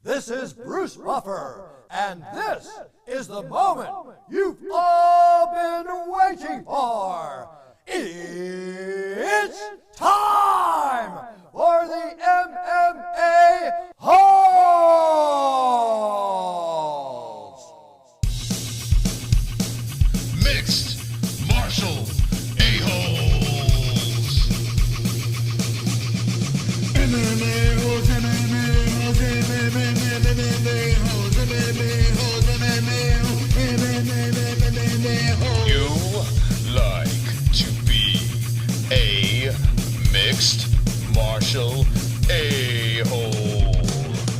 This is Bruce Buffer, and this is the moment you've all been waiting for. It's time for the MMA-Holes! Mixed martial a-holes. MMA-Holes, MMA-Holes, MMA-Holes, MMA-Holes, MMA-Holes. You like to be a mixed martial a-hole.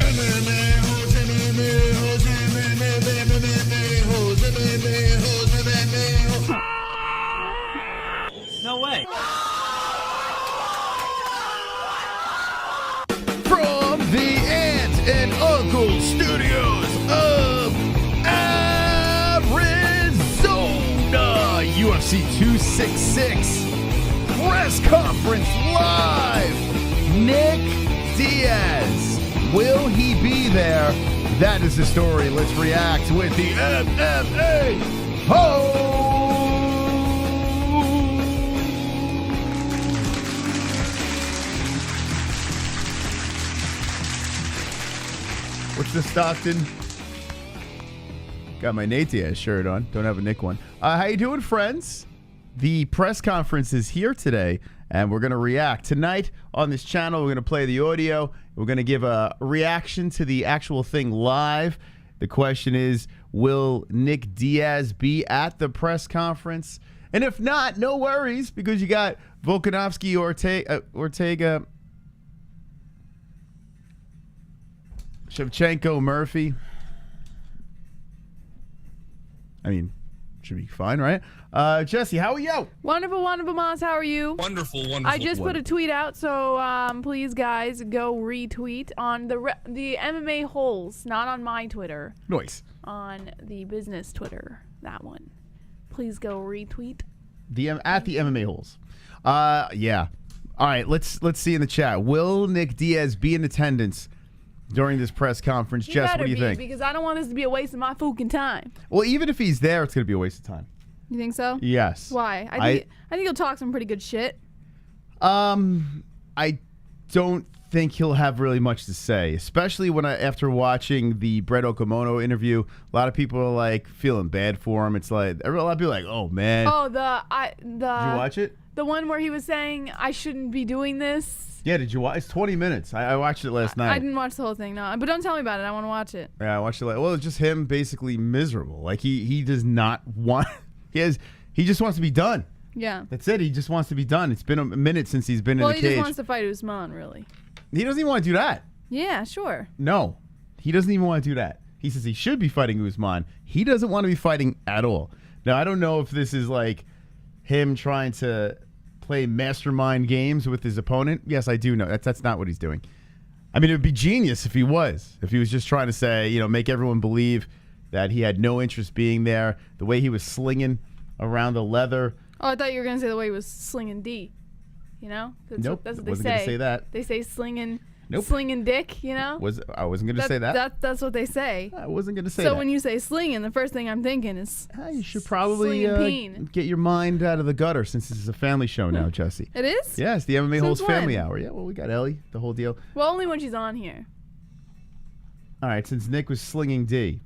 MMA-Holes, MMA-Holes, MMA-Holes, MMA-Holes, MMA-Holes. No way. From the Aunt and Uncle Studios of Arizona, UFC 266 press conference live. Nick Diaz, will he be there? That is the story. Let's react with the MMA-Holes. What's the Stockton? Got my Nate Diaz shirt on. Don't have a Nick one. How you doing, friends? The press conference is here today, and we're going to react. Tonight on this channel, we're going to play the audio. We're going to give a reaction to the actual thing live. The question is, will Nick Diaz be at the press conference? And if not, no worries, because you got Volkanovski, Ortega, Shevchenko, Murphy. I mean, should be fine, right? Jesse, how are you? Wonderful, wonderful, Moss. How are you? Wonderful, wonderful. I just put a tweet out, so please, guys, go retweet on the MMA-Holes, not on my Twitter. Noise. On the business Twitter, that one. Please go retweet. At the MMA-Holes. Yeah. All right, let's see in the chat. Will Nick Diaz be in attendance during this press conference? Jess, what do you think? Because I don't want this to be a waste of my fucking time. Well, even if he's there, it's going to be a waste of time. You think so? Yes. Why? I think he'll talk some pretty good shit. I don't think he'll have really much to say, especially when after watching the Brett Okamoto interview, a lot of people are like feeling bad for him. It's like a lot of people are like, "Oh man." Oh, did you watch it? The one where he was saying I shouldn't be doing this. Yeah, did you watch? It's 20 minutes. I watched it last night. I didn't watch the whole thing, no. But don't tell me about it. I want to watch it. Yeah, I watched it. Well, it's just him basically miserable. Like he does not want. He just wants to be done. Yeah. That's it. He just wants to be done. It's been a minute since he's been in the cage. Well, he just wants to fight Usman, really. He doesn't even want to do that. Yeah, sure. No, he doesn't even want to do that. He says he should be fighting Usman. He doesn't want to be fighting at all. Now, I don't know if this is like him trying to play mastermind games with his opponent. Yes, I do know. That's not what he's doing. I mean, it would be genius if he was just trying to say, make everyone believe that he had no interest being there. The way he was slinging around the leather. Oh, I thought you were going to say the way he was slinging D. Nope. That's what they wasn't say. Gonna say that. They say slinging, Nope. slinging dick, I wasn't going to say that. That's what they say. I wasn't going to say that. So when you say slinging, the first thing I'm thinking is you should probably slinging get your mind out of the gutter since this is a family show now, Jesse. It is? Yes, the MMA-Holes Since family when? hour. Yeah, well, we got Ellie, the whole deal. Well, only when she's on here. All right, since Nick was slinging D.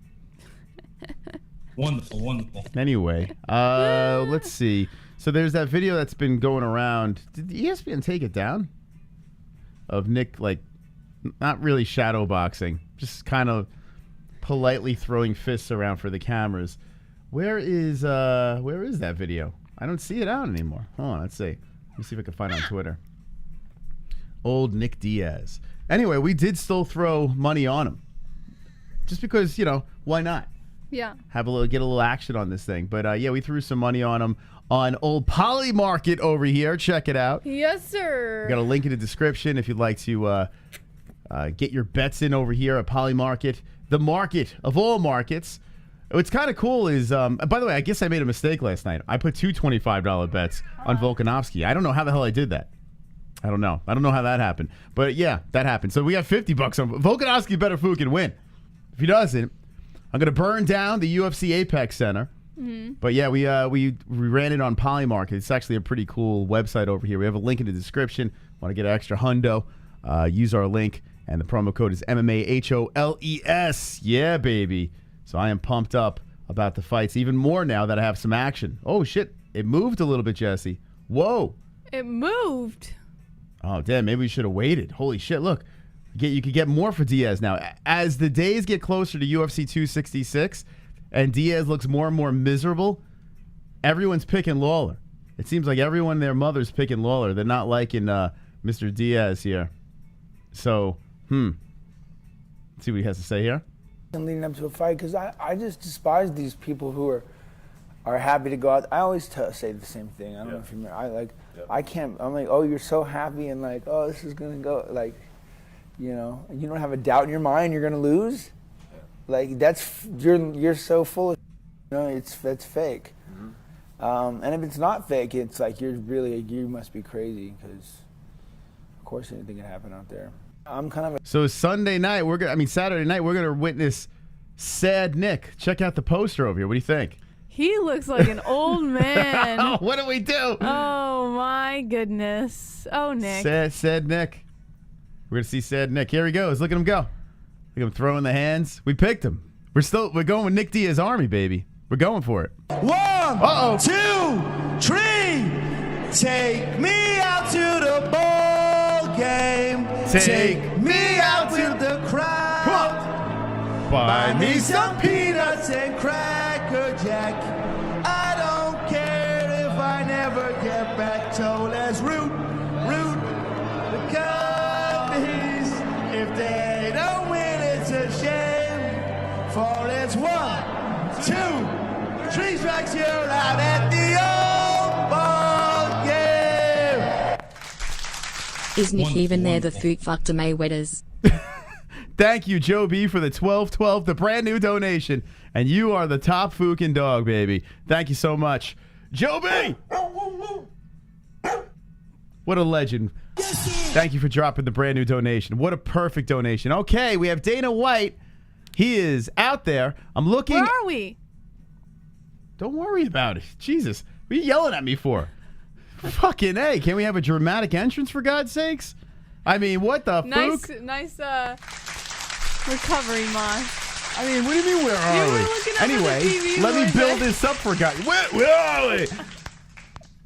Wonderful, wonderful. Anyway, let's see. So there's that video that's been going around. Did ESPN take it down? Of Nick, like, not really shadow boxing, just kind of politely throwing fists around for the cameras. Where is that video? I don't see it out anymore. Hold on, let's see. Let me see if I can find it on Twitter. Old Nick Diaz. Anyway, we did still throw money on him. Just because, why not? Yeah. Get a little action on this thing. But yeah, we threw some money on him on old Poly Market over here. Check it out. Yes, sir. We got a link in the description if you'd like to get your bets in over here at Poly Market, the market of all markets. What's kind of cool is, by the way, I guess I made a mistake last night. I put two $25 bets on Volkanovski. I don't know how the hell I did that. I don't know. I don't know how that happened. But yeah, that happened. So we got $50 on Volkanovski. Better fucking win. If he doesn't, I'm going to burn down the UFC Apex Center. But yeah, we ran it on Polymarket. It's actually a pretty cool website over here. We have a link in the description. Want to get an extra hundo? Use our link, and the promo code is MMA-HOLES. Yeah, baby. So I am pumped up about the fights even more now that I have some action. Oh, shit. It moved a little bit, Jesse. Whoa. It moved. Oh, damn. Maybe we should have waited. Holy shit. Look. You could get more for Diaz now. As the days get closer to UFC 266 and Diaz looks more and more miserable, everyone's picking Lawler. It seems like everyone and their mother's picking Lawler. They're not liking Mr. Diaz here. So, let's see what he has to say here. And leading up to a fight, because I just despise these people who are happy to go out. I always say the same thing. I don't know if you remember. I can't. I'm like, oh, you're so happy and like, oh, this is gonna go like. You know, you don't have a doubt in your mind you're gonna lose. Like you're so full of. You know, that's fake. And if it's not fake, it's like you must be crazy because, of course, anything can happen out there. I'm kind of. So Saturday night we're gonna witness sad Nick. Check out the poster over here. What do you think? He looks like an old man. What do we do? Oh my goodness. Oh, Nick. Sad Nick. We're going to see sad Nick. Here he goes. Look at him go. Look at him throwing the hands. We picked him. We're going with Nick Diaz Army, baby. We're going for it. 1, 2, 3. Take me out to the ball game. Take me out with the crowd. Come on. Buy me some peanuts and Cracker Jack. I don't care if I never get back. So let's root the Cubbies. If they don't win, it's a shame. For it's 1, 2, 3 strikes, you're out at the old ball game. Is Nick even there? The fruit fucked Mayweather's. Thank you, Joe B, for the 1212, the brand new donation. And you are the top fucking dog, baby. Thank you so much. Joe B! What a legend. Thank you for dropping the brand new donation. What a perfect donation. Okay, we have Dana White. He is out there. I'm looking. Where are we? Don't worry about it. Jesus. What are you yelling at me for? Fucking A. Can we have a dramatic entrance, for God's sakes? I mean, what the fuck? Nice recovery, Moss. I mean, what do you mean, where are we? Anyway, let me build this up for God. Where are we?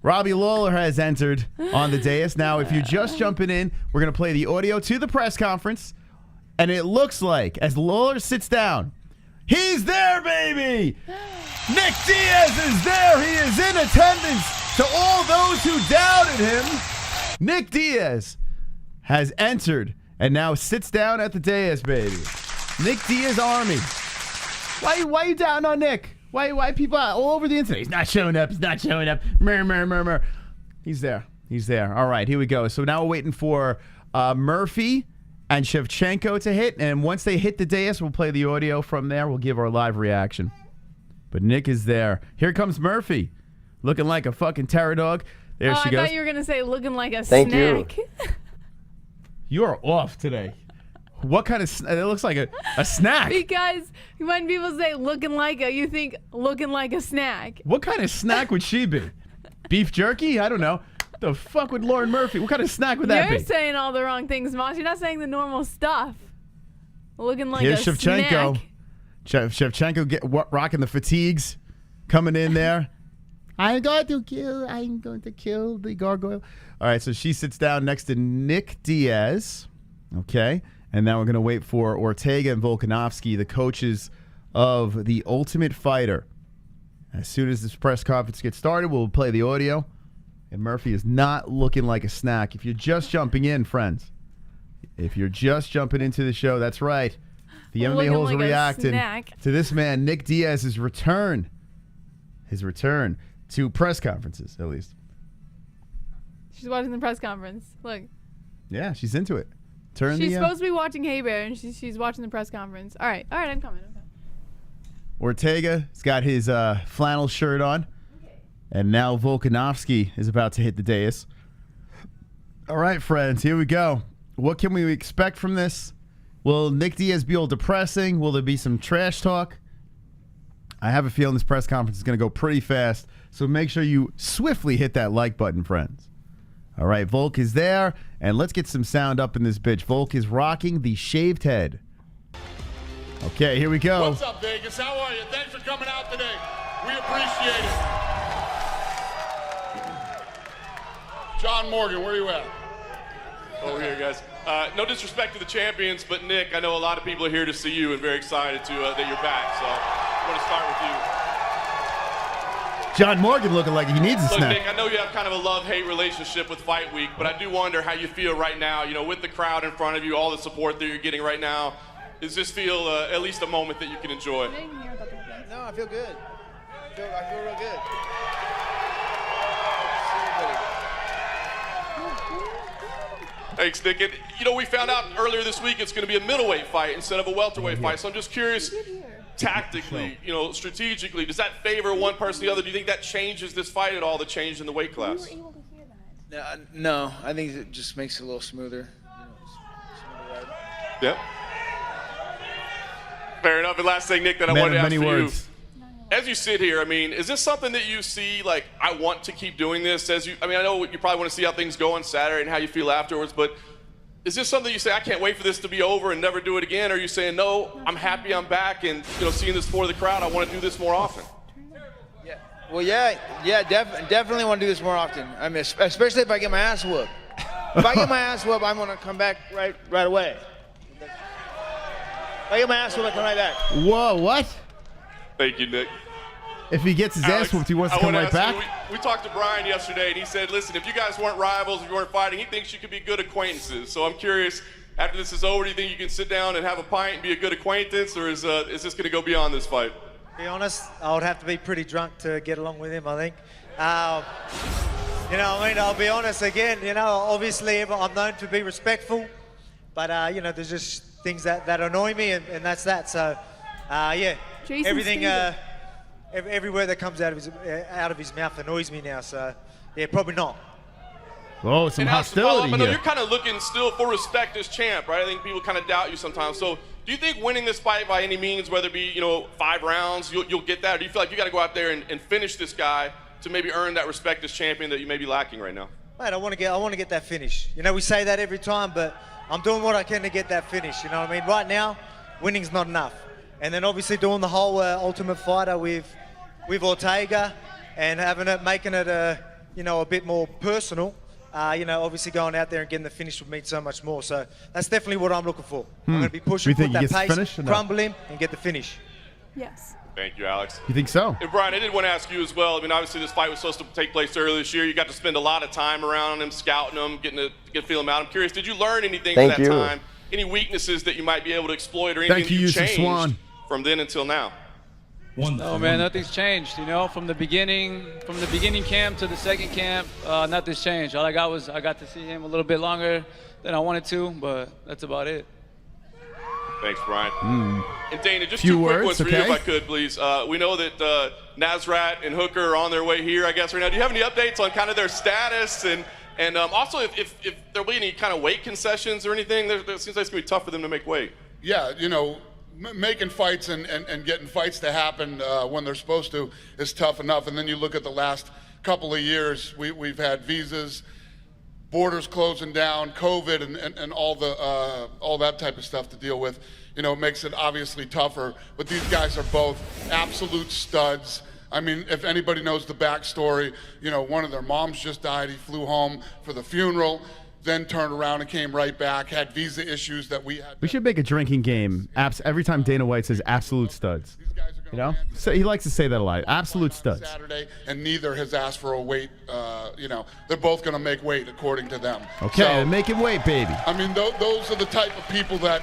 Robbie Lawler has entered on the dais. Now, if you're just jumping in, we're going to play the audio to the press conference. And it looks like, as Lawler sits down, he's there, baby! Nick Diaz is there. He is in attendance to all those who doubted him. Nick Diaz has entered and now sits down at the dais, baby. Nick Diaz Army. Why you down on Nick? Why people all over the internet? He's not showing up. He's not showing up. Murr. He's there. He's there. All right, here we go. So now we're waiting for Murphy and Shevchenko to hit. And once they hit the dais, we'll play the audio from there. We'll give our live reaction. But Nick is there. Here comes Murphy. Looking like a fucking terror dog. There she goes. I thought you were going to say looking like a Thank snack. you. You are off today. What kind of... It looks like a snack. Because when people say looking like a, you think looking like a snack. What kind of snack would she be? Beef jerky? I don't know. The fuck would Lauren Murphy? What kind of snack would that be? You're saying all the wrong things, Mosh. You're not saying the normal stuff. Looking like Here's a Shevchenko. snack. Shevchenko rocking the fatigues. Coming in there. I'm going to kill the gargoyle. All right, so she sits down next to Nick Diaz. Okay. And now we're going to wait for Ortega and Volkanovski, the coaches of The Ultimate Fighter. As soon as this press conference gets started, we'll play the audio. And Murphy is not looking like a snack. If you're just jumping in, friends, if you're just jumping into the show, that's right. The MMA Holes are reacting to this man, Nick Diaz's return. His return to press conferences, at least. She's watching the press conference. Look. Yeah, she's into it. She's supposed to be watching Hey Bear, and she's watching the press conference. All right, I'm coming. Ortega's got his flannel shirt on. Okay. And now Volkanovski is about to hit the dais. All right, friends, here we go. What can we expect from this? Will Nick Diaz be all depressing? Will there be some trash talk? I have a feeling this press conference is going to go pretty fast, so make sure you swiftly hit that like button, friends. All right, Volk is there, and let's get some sound up in this bitch. Volk is rocking the shaved head. Okay, here we go. What's up, Vegas? How are you? Thanks for coming out today. We appreciate it. John Morgan, where are you at? Over here, guys. No disrespect to the champions, but Nick, I know a lot of people are here to see you and very excited that you're back. So I want to start with you. John Morgan looking like he needs a Look, snack. Nick, I know you have kind of a love-hate relationship with Fight Week, but I do wonder how you feel right now, you know, with the crowd in front of you, all the support that you're getting right now. Does this feel at least a moment that you can enjoy? No, I feel good. I feel real good. Thanks, Nick. And, you know, we found out earlier this week it's going to be a middleweight fight instead of a welterweight fight. So I'm just curious, tactically, you know, strategically, does that favor one person or the other? Do you think that changes this fight at all, the change in the weight class? No, I think it just makes it a little smoother. Yep. Fair enough. And last thing, Nick, that I wanted to ask for you. As you sit here, I mean, is this something that you see, like, I want to keep doing this? I mean, I know you probably want to see how things go on Saturday and how you feel afterwards, but is this something you say, I can't wait for this to be over and never do it again? Or are you saying, no, I'm happy I'm back and, you know, seeing this for the crowd, I want to do this more often? Yeah. Well, definitely want to do this more often. I mean, especially if I get my ass whooped. If I get my ass whooped, I'm going to come back right away. If I get my ass whooped, I come right back. Whoa, what? Thank you, Nick. If he gets his ass whooped, he wants to come right back? We talked to Brian yesterday, and he said, listen, if you guys weren't rivals, if you weren't fighting, he thinks you could be good acquaintances. So I'm curious, after this is over, do you think you can sit down and have a pint and be a good acquaintance, or is this going to go beyond this fight? To be honest, I would have to be pretty drunk to get along with him, I think. You know, I mean, I'll be honest again, you know, obviously I'm known to be respectful, but, you know, there's just things that annoy me, and that's that. So, yeah, Jason everything, every word that comes out of his mouth annoys me now. So, yeah, probably not. Oh, some hostility I know here. you're kind of looking still for respect as champ, right? I think people kind of doubt you sometimes. So, do you think winning this fight by any means, whether it be, you know, 5 rounds, you'll get that? Or do you feel like you got to go out there and finish this guy to maybe earn that respect as champion that you may be lacking right now? Mate, I want to get that finish. You know, we say that every time, but I'm doing what I can to get that finish. You know what I mean? Right now, winning's not enough. And then obviously doing the whole Ultimate Fighter with Ortega and making it you know, a bit more personal. You know, obviously going out there and getting the finish would mean so much more. So that's definitely what I'm looking for. I'm going to be pushing, put that pace, crumble him, and get the finish. Yes. Thank you, Alex. You think so? And Brian, I did want to ask you as well. I mean, obviously this fight was supposed to take place earlier this year. You got to spend a lot of time around him, scouting him, getting to feel him out. I'm curious, did you learn anything from that time? Any weaknesses that you might be able to exploit or anything that you changed from then until now? No, man, nothing's changed. You know, from the beginning camp to the second camp, nothing's changed. All I got was I got to see him a little bit longer than I wanted to, but that's about it. Thanks, Brian. And Dana, just two quick ones for you, if I could, please. We know that Nasrat and Hooker are on their way here, I guess, right now. Do you have any updates on kind of their status? And also, if there'll be any kind of weight concessions or anything, there seems like it's going to be tough for them to make weight. Yeah, you know, making fights and getting fights to happen when they're supposed to is tough enough. And then you look at the last couple of years, we've had visas, borders closing down, COVID, and all that type of stuff to deal with. You know, it makes it obviously tougher. But these guys are both absolute studs. I mean, if anybody knows the backstory, you know, one of their moms just died. He flew home for the funeral, then turned around and came right back, had visa issues that we had. We should make a drinking game. Every time Dana White says absolute studs. You know? So he likes to say that a lot. Absolute studs. Saturday, and neither has asked for a weight. You know, they're both going to make weight according to them. Okay, so, making weight, baby. I mean, those are the type of people that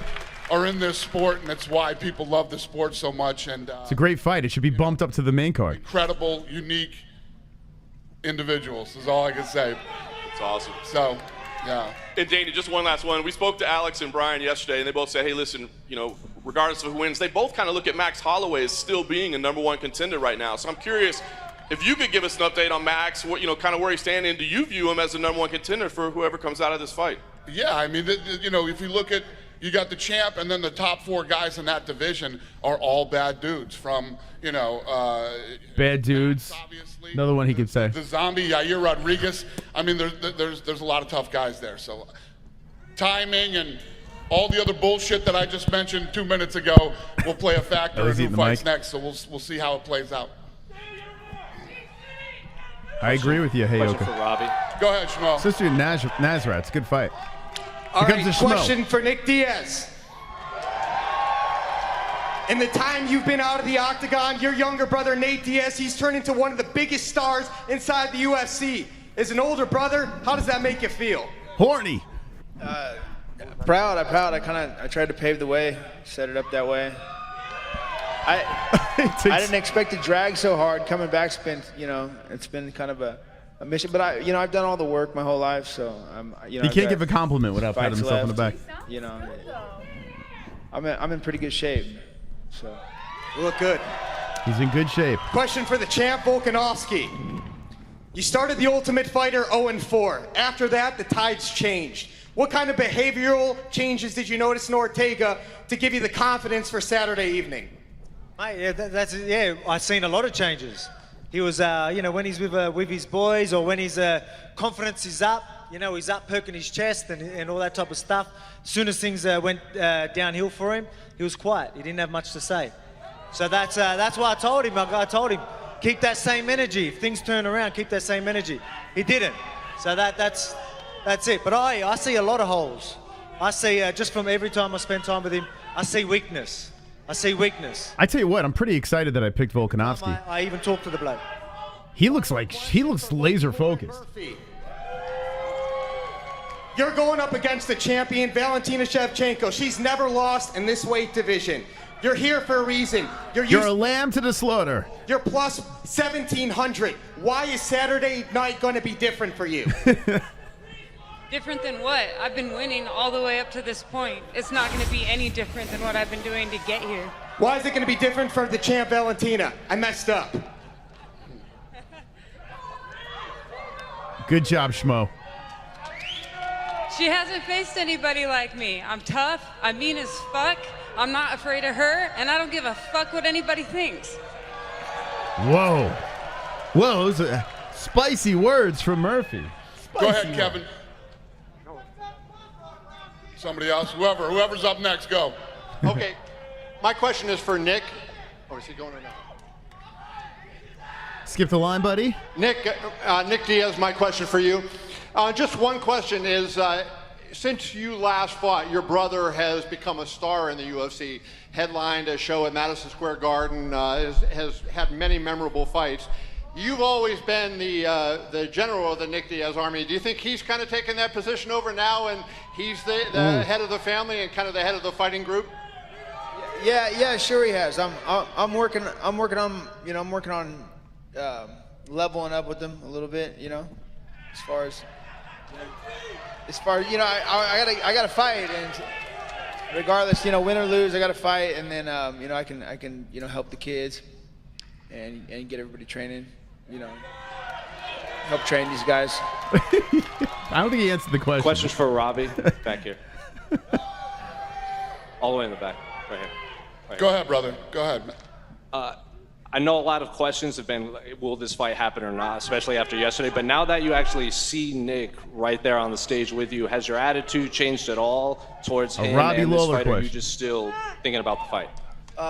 are in this sport, and it's why people love the sport so much. And it's a great fight. It should be bumped up to the main card. Incredible, unique individuals is all I can say. It's awesome. So, yeah. And Dana, just one last one. We spoke to Alex and Brian yesterday, and they both said, hey, listen, you know, regardless of who wins, they both kind of look at Max Holloway as still being a #1 contender right now. So I'm curious, if you could give us an update on Max, what, kind of where he's standing, do you view him as the #1 contender for whoever comes out of this fight? Yeah, I mean, if you look at, you got the champ, and then the top 4 guys in that division are all bad dudes from, bad dudes. Another one he could say. The zombie, Yair Rodriguez. I mean, there's a lot of tough guys there. So timing and all the other bullshit that I just mentioned 2 minutes ago will play a factor in who fights next. So we'll see how it plays out. I agree with you, Question Heyoka. for Robbie. Go ahead, Shmo. Sister Nazrat's good fight. All Here comes right, the Shmo. question for Nick Diaz. In the time you've been out of the octagon, your younger brother, Nate Diaz, he's turned into one of the biggest stars inside the UFC. As an older brother, how does that make you feel? Horny. Proud. I tried to pave the way, set it up that way. I didn't expect to drag so hard. Coming back's been, it's been kind of a mission. But I've done all the work my whole life, so You can't give a compliment without patting himself on the back. I'm in pretty good shape. So you look good. He's in good shape. Question for the champ, Volkanovski. You started the Ultimate Fighter 0-4. After that, the tides changed. What kind of behavioral changes did you notice in Ortega to give you the confidence for Saturday evening? Mate, I've seen a lot of changes. He was, when he's with his boys, or when his confidence is up, he's up perking his chest and all that type of stuff. As soon as things went downhill for him, he was quiet. He didn't have much to say. So that's why I told him. I told him, keep that same energy. If things turn around, keep that same energy. He didn't. So that's it. But I see a lot of holes. I see, just from every time I spend time with him, I see weakness. I I tell you what, I'm pretty excited that I picked Volkanovski. I even talked to the bloke. He looks laser focused. You're going up against the champion, Valentina Shevchenko. She's never lost in this weight division. You're here for a reason. You're a lamb to the slaughter. You're plus 1,700. Why is Saturday night going to be different for you? Different than what? I've been winning all the way up to this point. It's not going to be any different than what I've been doing to get here. Why is it going to be different for the champ, Valentina? I messed up. Good job, Schmo. She hasn't faced anybody like me. I'm tough, I'm mean as fuck, I'm not afraid of her, and I don't give a fuck what anybody thinks. Whoa. Those are spicy words from Murphy. Go ahead, Kevin. Somebody else, whoever's up next, go. Okay, my question is for Nick. Or is he going or not? Skip the line, buddy. Nick Diaz, my question for you. Just one question is, since you last fought, your brother has become a star in the UFC, headlined a show at Madison Square Garden, has had many memorable fights. You've always been the general of the Nick Diaz army. Do you think he's kind of taken that position over now, and he's the head of the family and kind of the head of the fighting group? Yeah, sure he has. I'm working on leveling up with him a little bit, as far as I gotta fight, and regardless, win or lose, I gotta fight, and then I can help the kids and get everybody training, help train these guys. I don't think he answered the question. Questions for Robbie back here. All the way in the back, right here. Go ahead, brother. Go ahead. I know a lot of questions have been, will this fight happen or not, especially after yesterday, but now that you actually see Nick right there on the stage with you, has your attitude changed at all towards him Robbie and this Lawler fight, or are you question. just still thinking about the fight?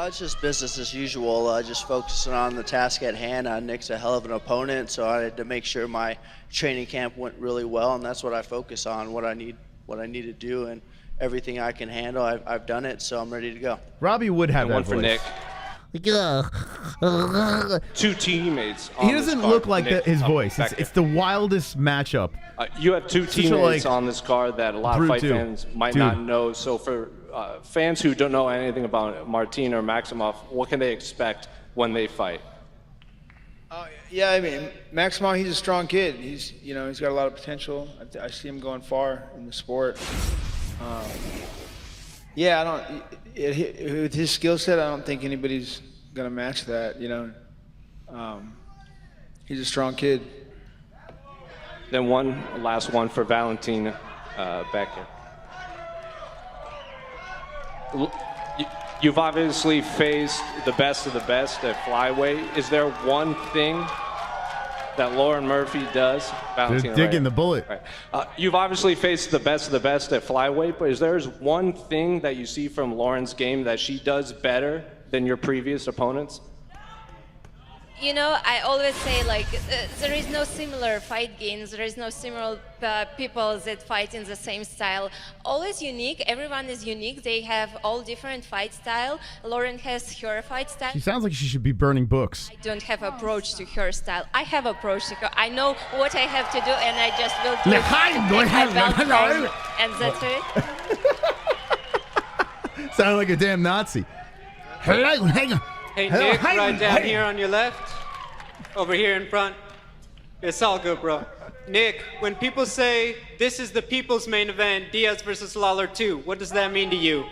It's just business as usual, just focusing on the task at hand. Nick's a hell of an opponent, so I had to make sure my training camp went really well, and that's what I focus on, what I need to do, and everything I can handle, I've done it, so I'm ready to go. Robbie would have that one for voice. Nick. Two teammates. He doesn't look like his voice. back It's the wildest matchup. You have two teammates on this card that a lot of fight Brute, fans might not know. So for fans who don't know anything about Martin or Maximov, what can they expect when they fight? Yeah, I mean, Maximov, he's a strong kid. He's got a lot of potential. I see him going far in the sport. With his skill set, I don't think anybody's gonna match that. He's a strong kid. Then one last one for Valentina back here. You've obviously faced the best of the best at flyweight. Is there one thing that Lauren Murphy does? Valentina, They're digging the bullet. Right. You've obviously faced the best of the best at flyweight, but is there one thing that you see from Lauren's game that she does better than your previous opponents? You know, I always say, like, there is no similar fight games, there is no similar people that fight in the same style. Always unique, everyone is unique, they have all different fight style. Lauren has her fight style. She sounds like she should be burning books. I don't have approach to her style. I have approach to her. I know what I have to do and I just will do it. And that's it. Sounded like a damn Nazi. Hello, hang on. Hey, Nick, right down here on your left. Over here in front. It's all good, bro. Nick, when people say this is the people's main event, Diaz versus Lawler 2, what does that mean to you?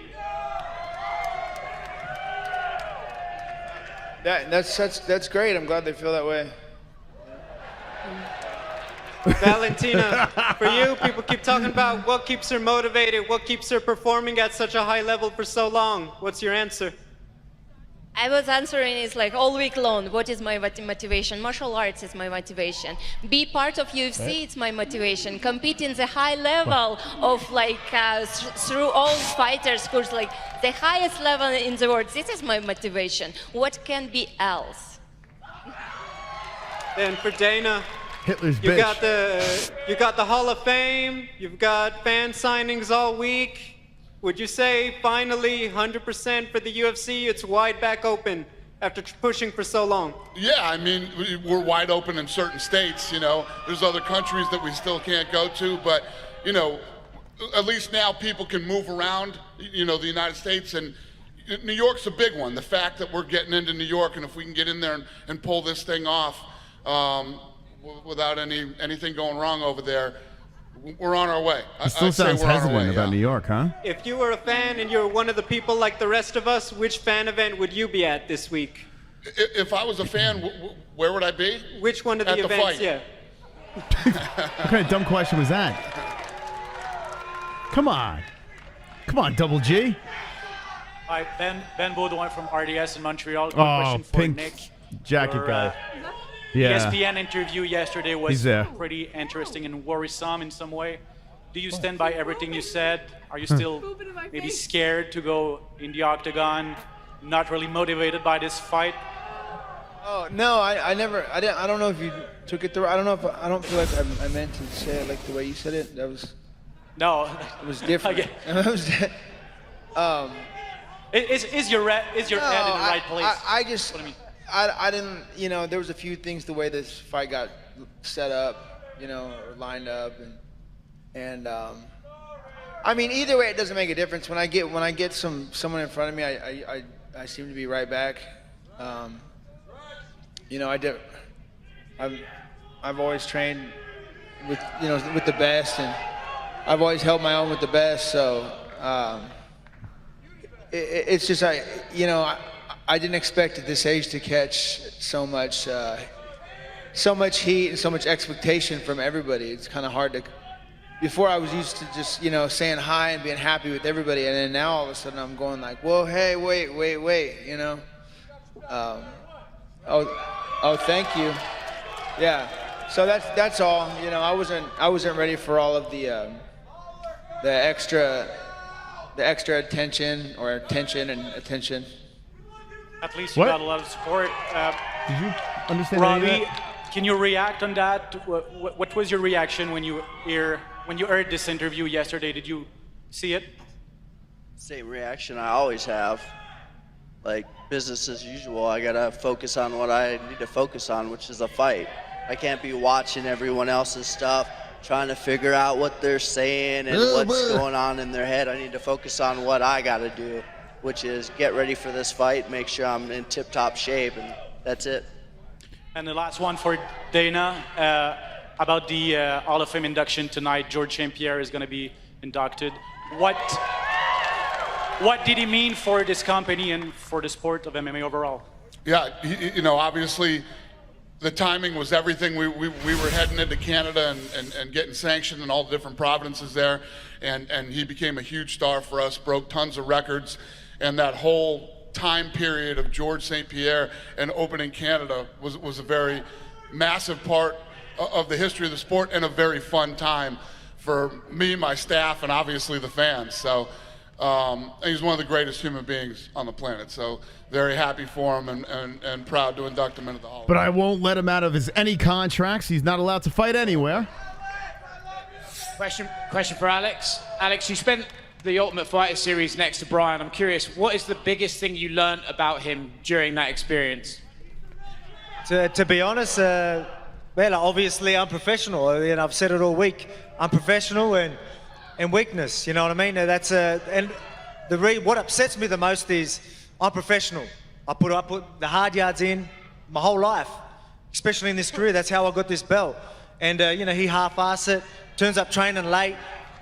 That's great. I'm glad they feel that way. Valentina, for you, people keep talking about what keeps her motivated, what keeps her performing at such a high level for so long. What's your answer? I was answering is like all week long, what is my motivation? Martial arts is my motivation. Be part of UFC, it's my motivation. Compete in the high level of like, through all fighters who's like the highest level in the world. This is my motivation. What can be else? Then for Dana, Hitler's you bitch. you got the Hall of Fame, you've got fan signings all week. Would you say finally 100% for the UFC, it's wide back open after pushing for so long? Yeah, I mean, we're wide open in certain states, you know. There's other countries that we still can't go to, but, you know, at least now people can move around, you know, the United States, and New York's a big one. The fact that we're getting into New York, and if we can get in there and pull this thing off without anything going wrong over there, we're on our way. He still sounds hesitant about New York, huh? If you were a fan and you're one of the people like the rest of us, which fan event would you be at this week? If I was a fan, where would I be? Which one of the events? Fight. Yeah. What kind of dumb question was that? Come on. Come on, Double G. Hi, Ben Baudouin from RDS in Montreal. Quick Oh, question for pink Nick. jacket Your, guy. Yeah. ESPN interview yesterday was He's there. pretty interesting and worrisome in some way. Do you stand by everything you said? Are you still maybe scared to go in the octagon? Not really motivated by this fight? Oh no, I don't know if you took it the. I don't feel like I meant to say it like the way you said it. That was. No. It was different. Okay. It was. Is your head in the right place? I just. What I mean. I didn't, you know, there was a few things the way this fight got set up, you know, or lined up, and I mean, either way, it doesn't make a difference. When I get someone in front of me, I seem to be right back. You know, I've always trained with, you know, with the best, and I've always held my own with the best. So it's just you know. I didn't expect at this age to catch so much heat and so much expectation from everybody. It's kind of hard to. Before I was used to just, you know, saying hi and being happy with everybody, and then now all of a sudden I'm going like, whoa, hey, wait, you know. Oh, thank you. Yeah. So that's all. You know, I wasn't ready for all of the extra attention or tension and attention. At least you got a lot of support. Did you understand Robbie, can you react on that? What was your reaction when you heard this interview yesterday? Did you see it? Same reaction I always have. Like, business as usual. I gotta focus on what I need to focus on, which is a fight. I can't be watching everyone else's stuff, trying to figure out what they're saying and what's going on in their head. I need to focus on what I gotta do, which is get ready for this fight, make sure I'm in tip-top shape, and that's it. And the last one for Dana, about the Hall of Fame induction tonight. George St. Pierre is going to be inducted. What did he mean for this company and for the sport of MMA overall? Yeah, you know, obviously, the timing was everything. We were heading into Canada and getting sanctioned in all the different provinces there, and he became a huge star for us, broke tons of records, and that whole time period of George St. Pierre and opening Canada was a very massive part of the history of the sport and a very fun time for me, my staff, and obviously the fans. So he's one of the greatest human beings on the planet. So very happy for him and proud to induct him into the Hall of Fame. But I won't let him out of any contracts. He's not allowed to fight anywhere. Question for Alex. Alex, you spent the Ultimate Fighter series next to Brian. I'm curious, what is the biggest thing you learned about him during that experience? To be honest, well, obviously I'm professional. I've said it all week. I'm professional and weakness. You know what I mean? That's and what upsets me the most is I'm professional. I put the hard yards in my whole life, especially in this career. That's how I got this belt. And he half-assed it, turns up training late.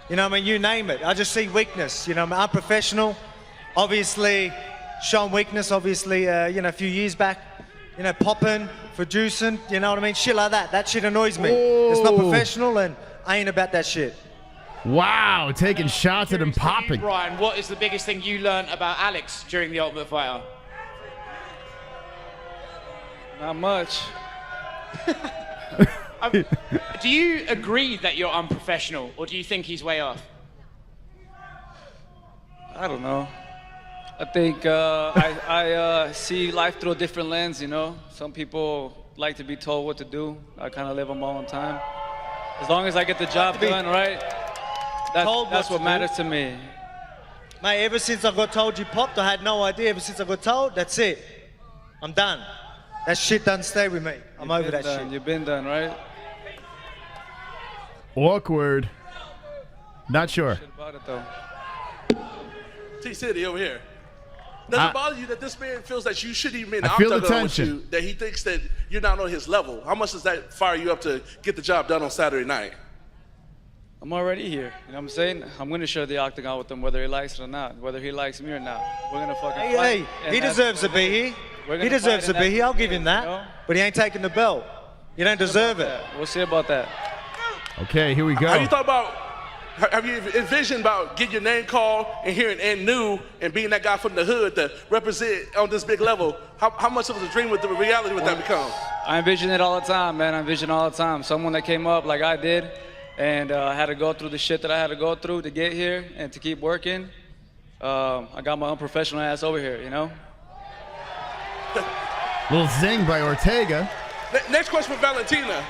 You know what I mean? You name it. I just see weakness. You know what I mean? I'm professional. Obviously, shown weakness. Obviously, a few years back, popping for juicing. You know what I mean? Shit like that. That shit annoys me. It's not professional, and I ain't about that shit. Wow, taking shots at him, popping. Brian, what is the biggest thing you learned about Alex during the Ultimate Fighter? Not much. Do you agree that you're unprofessional, or do you think he's way off? I don't know. I think I see life through a different lens, Some people like to be told what to do. I kind of live on my own time. As long as I get the job done, right? That's what matters to me. Mate, ever since I got told you popped, I had no idea. Ever since I got told, that's it. I'm done. That shit doesn't stay with me. I'm over that shit. You've been done, right? Awkward. Not sure. Shit about it, though. T-City over here. Does it bother you that this man feels that you shouldn't even be in the I feel the octagon with tension. you, that he thinks that you're not on his level? How much does that fire you up to get the job done on Saturday night? I'm already here. You know what I'm saying? I'm going to share the octagon with him whether he likes it or not, whether he likes me or not. We're going to fucking fight. Hey, he deserves to be here. He deserves to be here. I'll give him that. But he ain't taking the belt. You don't deserve it. We'll see about that. Okay, here we go. Have you envisioned about getting your name called and hearing and new and being that guy from the hood to represent on this big level? How much of a dream with the reality would that become? I envision it all the time, man. I envision it all the time. Someone that came up like I did and had to go through the shit that I had to go through to get here and to keep working. I got my unprofessional ass over here, Little zing by Ortega. Next question for Valentina.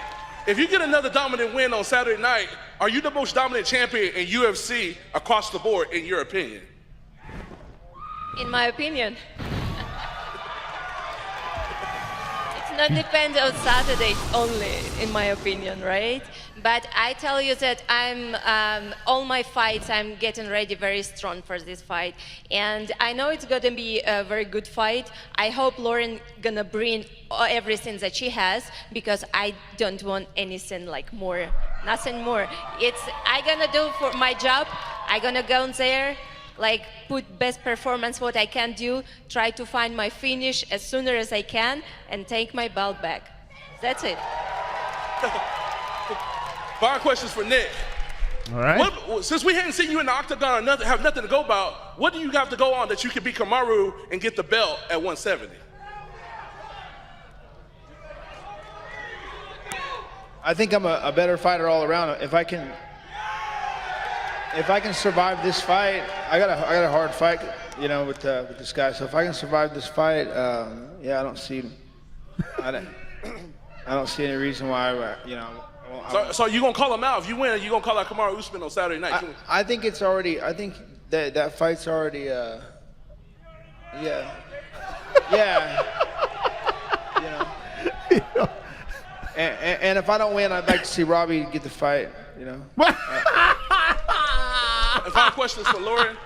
If you get another dominant win on Saturday night, are you the most dominant champion in UFC across the board, in your opinion? In my opinion. It's not depend on Saturday only, in my opinion, right? But I tell you that all my fights, I'm getting ready very strong for this fight. And I know it's gonna be a very good fight. I hope Lauren gonna bring everything that she has, because I don't want anything like more, nothing more. I gonna do for my job. I gonna go in there, like put best performance what I can do, try to find my finish as sooner as I can, and take my belt back. That's it. Final questions for Nick. All right. Since we hadn't seen you in the octagon or have nothing to go about, what do you have to go on that you can beat Kamaru and get the belt at 170? I think I'm a better fighter all around. If I can survive this fight, I got a hard fight, with this guy. So if I can survive this fight, I don't see any reason why, So you gonna call him out? If you win, you gonna call out Kamaru Usman on Saturday night? I think it's already. I think that fight's already. And if I don't win, I'd like to see Robbie get the fight. And final questions for Lauren.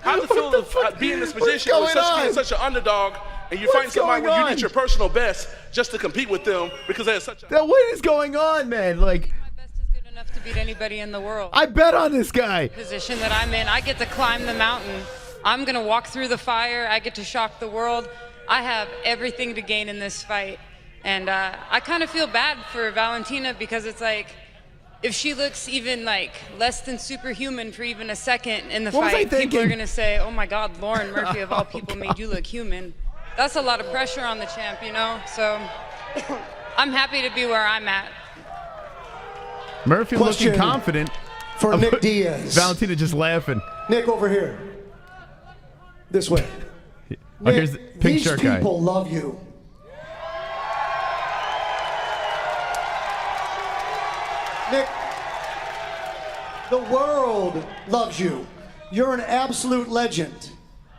How does it feel being in this position with being such an underdog, and you're fighting somebody where you did your personal best just to compete with them because they had such a... What is going on, man? Like, enough to beat anybody in the world. I bet on this guy. Position that I'm in, I get to climb the mountain. I'm gonna walk through the fire. I get to shock the world. I have everything to gain in this fight. And I kind of feel bad for Valentina because it's like, if she looks even like less than superhuman for even a second in the What was I fight, people thinking? are gonna say, "Oh my God, Lauren Murphy of all people made you look human." That's a lot of pressure on the champ, you know. So I'm happy to be where I'm at. Murphy Question looking confident. for Nick Diaz. Valentina just laughing. Nick, over here. This way. Oh, here's the pink These shirt guy. people love you. Nick, the world loves you. You're an absolute legend.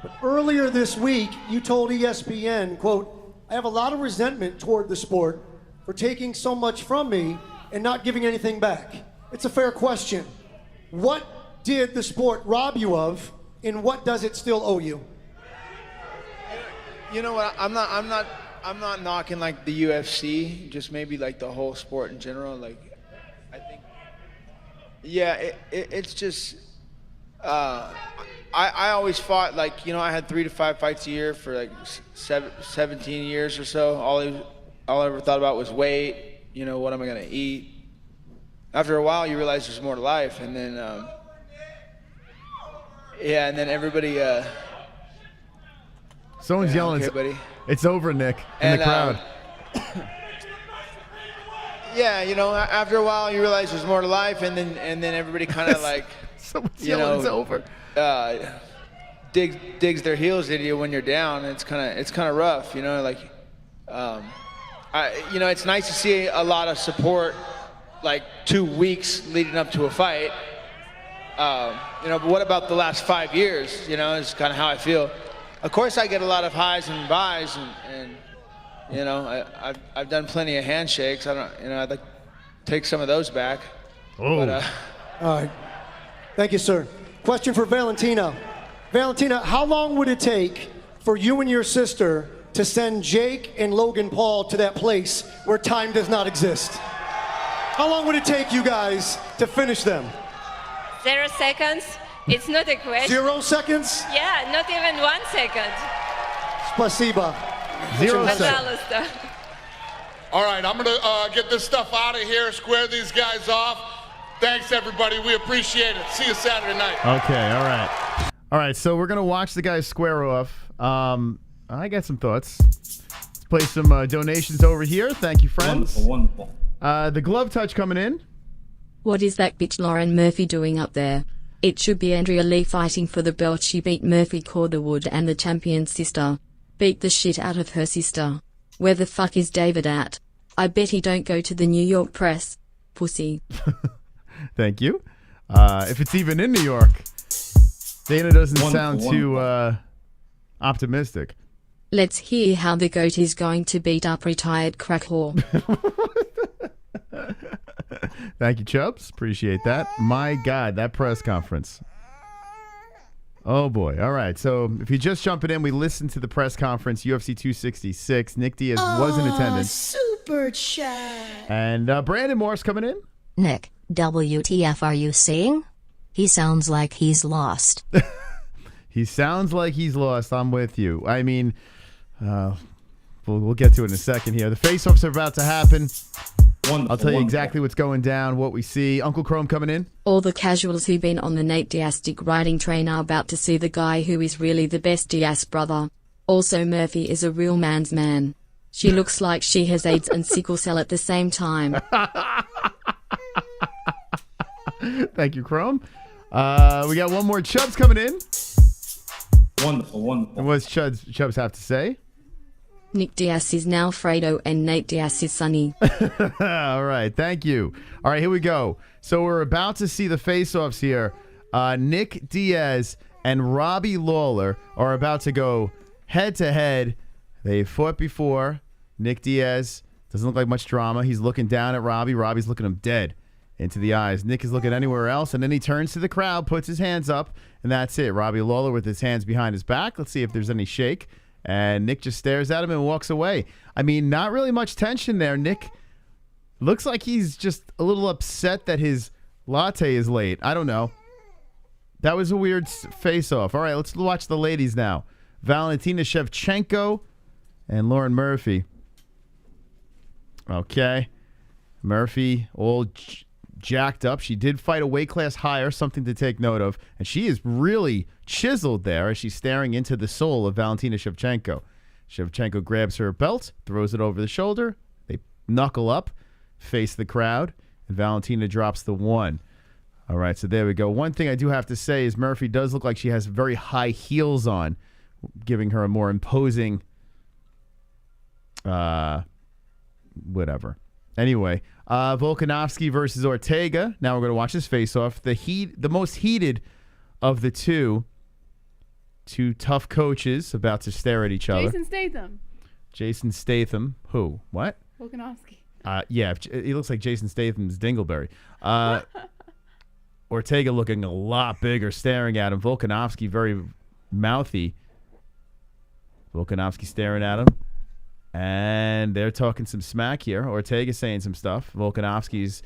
But earlier this week, you told ESPN, quote, I have a lot of resentment toward the sport for taking so much from me and not giving anything back. It's a fair question. What did the sport rob you of, and what does it still owe you? You know what? I'm not knocking like the UFC, just maybe like the whole sport in general. Like, I think, yeah, it's just. I always fought like, you know, I had 3 to 5 fights a year for like 17 years or so. All I ever thought about was weight. You know, what am I gonna eat? After a while, you realize there's more to life, and then yeah, and then everybody. Someone's yeah, yelling. okay, buddy. It's over, Nick, in the crowd. Yeah, you know, after a while you realize there's more to life, and then everybody kind of like, Someone's you yelling, know, it's over. digs their heels into you when you're down. And it's kind of rough, you know. Like, you know, it's nice to see a lot of support, like 2 weeks leading up to a fight. You know, but what about the last 5 years? You know, is kind of how I feel. Of course, I get a lot of highs and buys, and you know, I've done plenty of handshakes. I don't, you know, I'd like to take some of those back. Oh. But, All right. Thank you, sir. Question for Valentina. Valentina, how long would it take for you and your sister to send Jake and Logan Paul to that place where time does not exist? How long would it take you guys to finish them? 0 seconds. It's not a question. 0 seconds? Yeah, not even 1 second. Spasiba. 0 seconds. Пожалуйста. All right, I'm going to get this stuff out of here, square these guys off. Thanks, everybody. We appreciate it. See you Saturday night. Okay, all right. All right, so we're going to watch the guys square off. I got some thoughts. Let's play some donations over here. Thank you, friends. Wonderful. The glove touch coming in. What is that bitch Lauren Murphy doing up there? It should be Andrea Lee fighting for the belt. She beat Murphy Corderwood and the champion's sister. Beat the shit out of her sister. Where the fuck is David at? I bet he don't go to the New York press. Pussy. Thank you. If it's even in New York, Dana doesn't sound too optimistic. Let's hear how the GOAT is going to beat up retired crack whore. Thank you, Chubbs. Appreciate that. My God, that press conference. Oh, boy. All right. So if you're just jumping in, we listened to the press conference, UFC 266. Nick Diaz was in attendance. Super chat. And Brandon Morris coming in. Nick, WTF are you saying? He sounds like he's lost. He sounds like he's lost. I'm with you. I mean, we'll get to it in a second here. The face-offs are about to happen. I'll tell you exactly what's going down, what we see. Uncle Chrome coming in. All the casuals who've been on the Nate Diaz dick riding train are about to see the guy who is really the best Diaz brother. Also, Murphy is a real man's man. She looks like she has AIDS and sickle cell at the same time. Thank you, Chrome. We got one more Chubbs coming in. Wonderful. And what's Chubbs have to say? Nick Diaz is now Fredo and Nate Diaz is Sonny. All right, thank you. All right, here we go. So we're about to see the face-offs here. Nick Diaz and Robbie Lawler are about to go head-to-head. They fought before. Nick Diaz doesn't look like much drama. He's looking down at Robbie. Robbie's looking him dead into the eyes. Nick is looking anywhere else, and then he turns to the crowd, puts his hands up, and that's it. Robbie Lawler with his hands behind his back. Let's see if there's any shake. And Nick just stares at him and walks away. I mean, not really much tension there. Nick looks like he's just a little upset that his latte is late. I don't know. That was a weird face-off. All right, let's watch the ladies now. Valentina Shevchenko and Lauren Murphy. Okay. Murphy, all jacked up. She did fight a weight class higher, something to take note of. And she is really chiseled there as she's staring into the soul of Valentina Shevchenko. Shevchenko grabs her belt, throws it over the shoulder. They knuckle up, face the crowd, and Valentina drops the 1. All right, so there we go. One thing I do have to say is Murphy does look like she has very high heels on, giving her a more imposing whatever. Anyway, Volkanovski versus Ortega. Now we're going to watch this face-off. The most heated of the two tough coaches about to stare at each other. Jason Statham. Jason Statham. Who? What? Volkanovski. Yeah, he looks like Jason Statham's Dingleberry. Ortega looking a lot bigger, staring at him. Volkanovski very mouthy. Volkanovski staring at him. And they're talking some smack here. Ortega's saying some stuff. Volkanovski's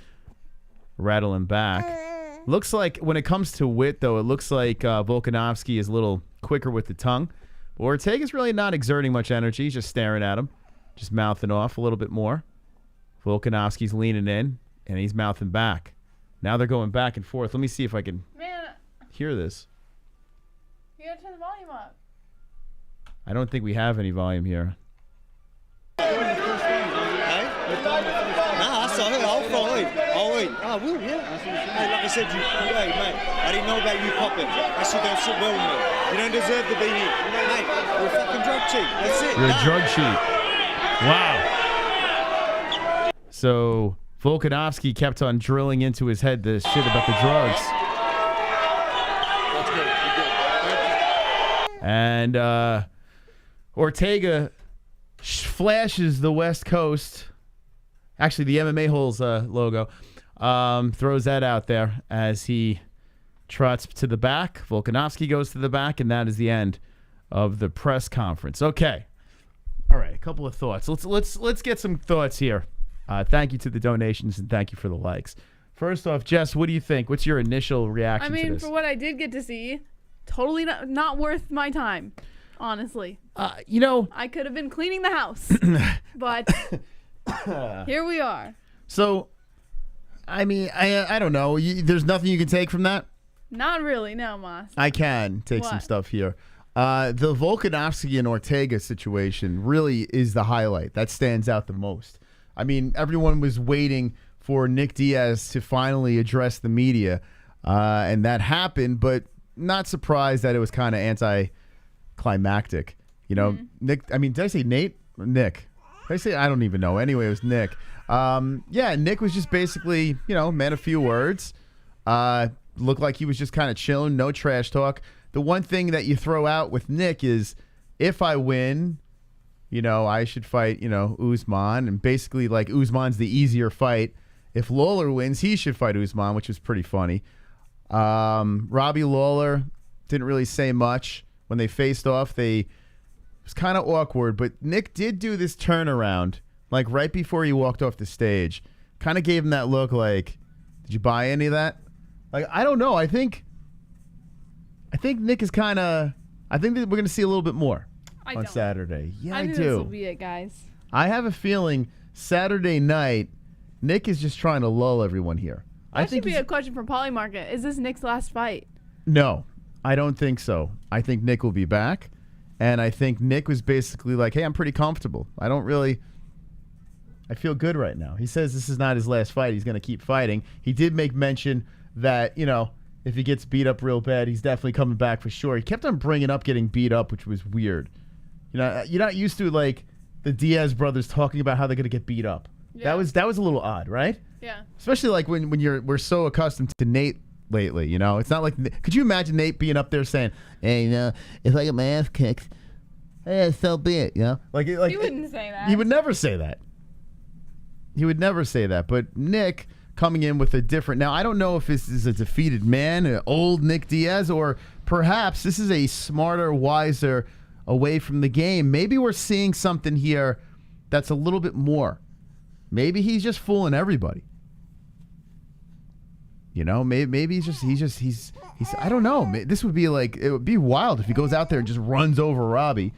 rattling back. Looks like when it comes to wit, though, it looks like Volkanovski is a little quicker with the tongue. But Ortega's really not exerting much energy. He's just staring at him. Just mouthing off a little bit more. Volkanovski's leaning in, and he's mouthing back. Now they're going back and forth. Let me see if I can hear this. You gotta turn the volume up. I don't think we have any volume here. Nah, I saw her. I will, yeah. Hey, like I said, hey, mate, I didn't know about you popping. That shit don't sit well with me. You don't deserve to be here. Mate, you're a fucking drug cheat. That's it. You're a drug cheat. Wow. So Volkanovski kept on drilling into his head the shit about the drugs. That's good. You're good. Thank you. And Ortega flashes the West Coast. Actually, the MMA-Holes logo. Throws that out there as he trots to the back. Volkanovski goes to the back, and that is the end of the press conference. Okay. All right, a couple of thoughts. Let's get some thoughts here. Thank you to the donations, and thank you for the likes. First off, Jess, what do you think? What's your initial reaction to this? For what I did get to see, totally not worth my time, honestly. I could have been cleaning the house, but here we are. So, I mean, I don't know. There's nothing you can take from that? Not really, no, Moss. I can take some stuff here. The Volkanovski and Ortega situation really is the highlight. That stands out the most. I mean, everyone was waiting for Nick Diaz to finally address the media, and that happened, but not surprised that it was kind of anticlimactic. You know, Nick, I mean, did I say Nate? Nick. Did I say, I don't even know. Anyway, it was Nick. Yeah, Nick was just basically, man, a few words. Looked like he was just kind of chilling, no trash talk. The one thing that you throw out with Nick is, if I win, I should fight, Usman. And basically, like, Usman's the easier fight. If Lawler wins, he should fight Usman, which was pretty funny. Robbie Lawler didn't really say much. When they faced off, it was kind of awkward. But Nick did do this turnaround, like, right before he walked off the stage. Kind of gave him that look like, did you buy any of that? Like, I don't know. I think Nick is kind of, I think that we're going to see a little bit more on Saturday. Yeah, I do. This will be it, guys. I have a feeling Saturday night, Nick is just trying to lull everyone here. That should be a question for Polymarket. Is this Nick's last fight? No, I don't think so. I think Nick will be back. And I think Nick was basically like, hey, I'm pretty comfortable. I feel good right now. He says this is not his last fight. He's going to keep fighting. He did make mention that, if he gets beat up real bad, he's definitely coming back for sure. He kept on bringing up getting beat up, which was weird. You're not used to, like, the Diaz brothers talking about how they're going to get beat up. Yeah. That was a little odd, right? Yeah. Especially like when we're so accustomed to Nate lately, It's not like, could you imagine Nate being up there saying, hey, if I get my ass kicked, hey, so be it, Like he wouldn't say that. He would never say that. He would never say that. But Nick coming in with a different, now I don't know if this is a defeated man, an old Nick Diaz, or perhaps this is a smarter, wiser, away from the game. Maybe we're seeing something here that's a little bit more. Maybe he's just fooling everybody. Maybe he's I don't know. This would be like, it would be wild if he goes out there and just runs over Robbie,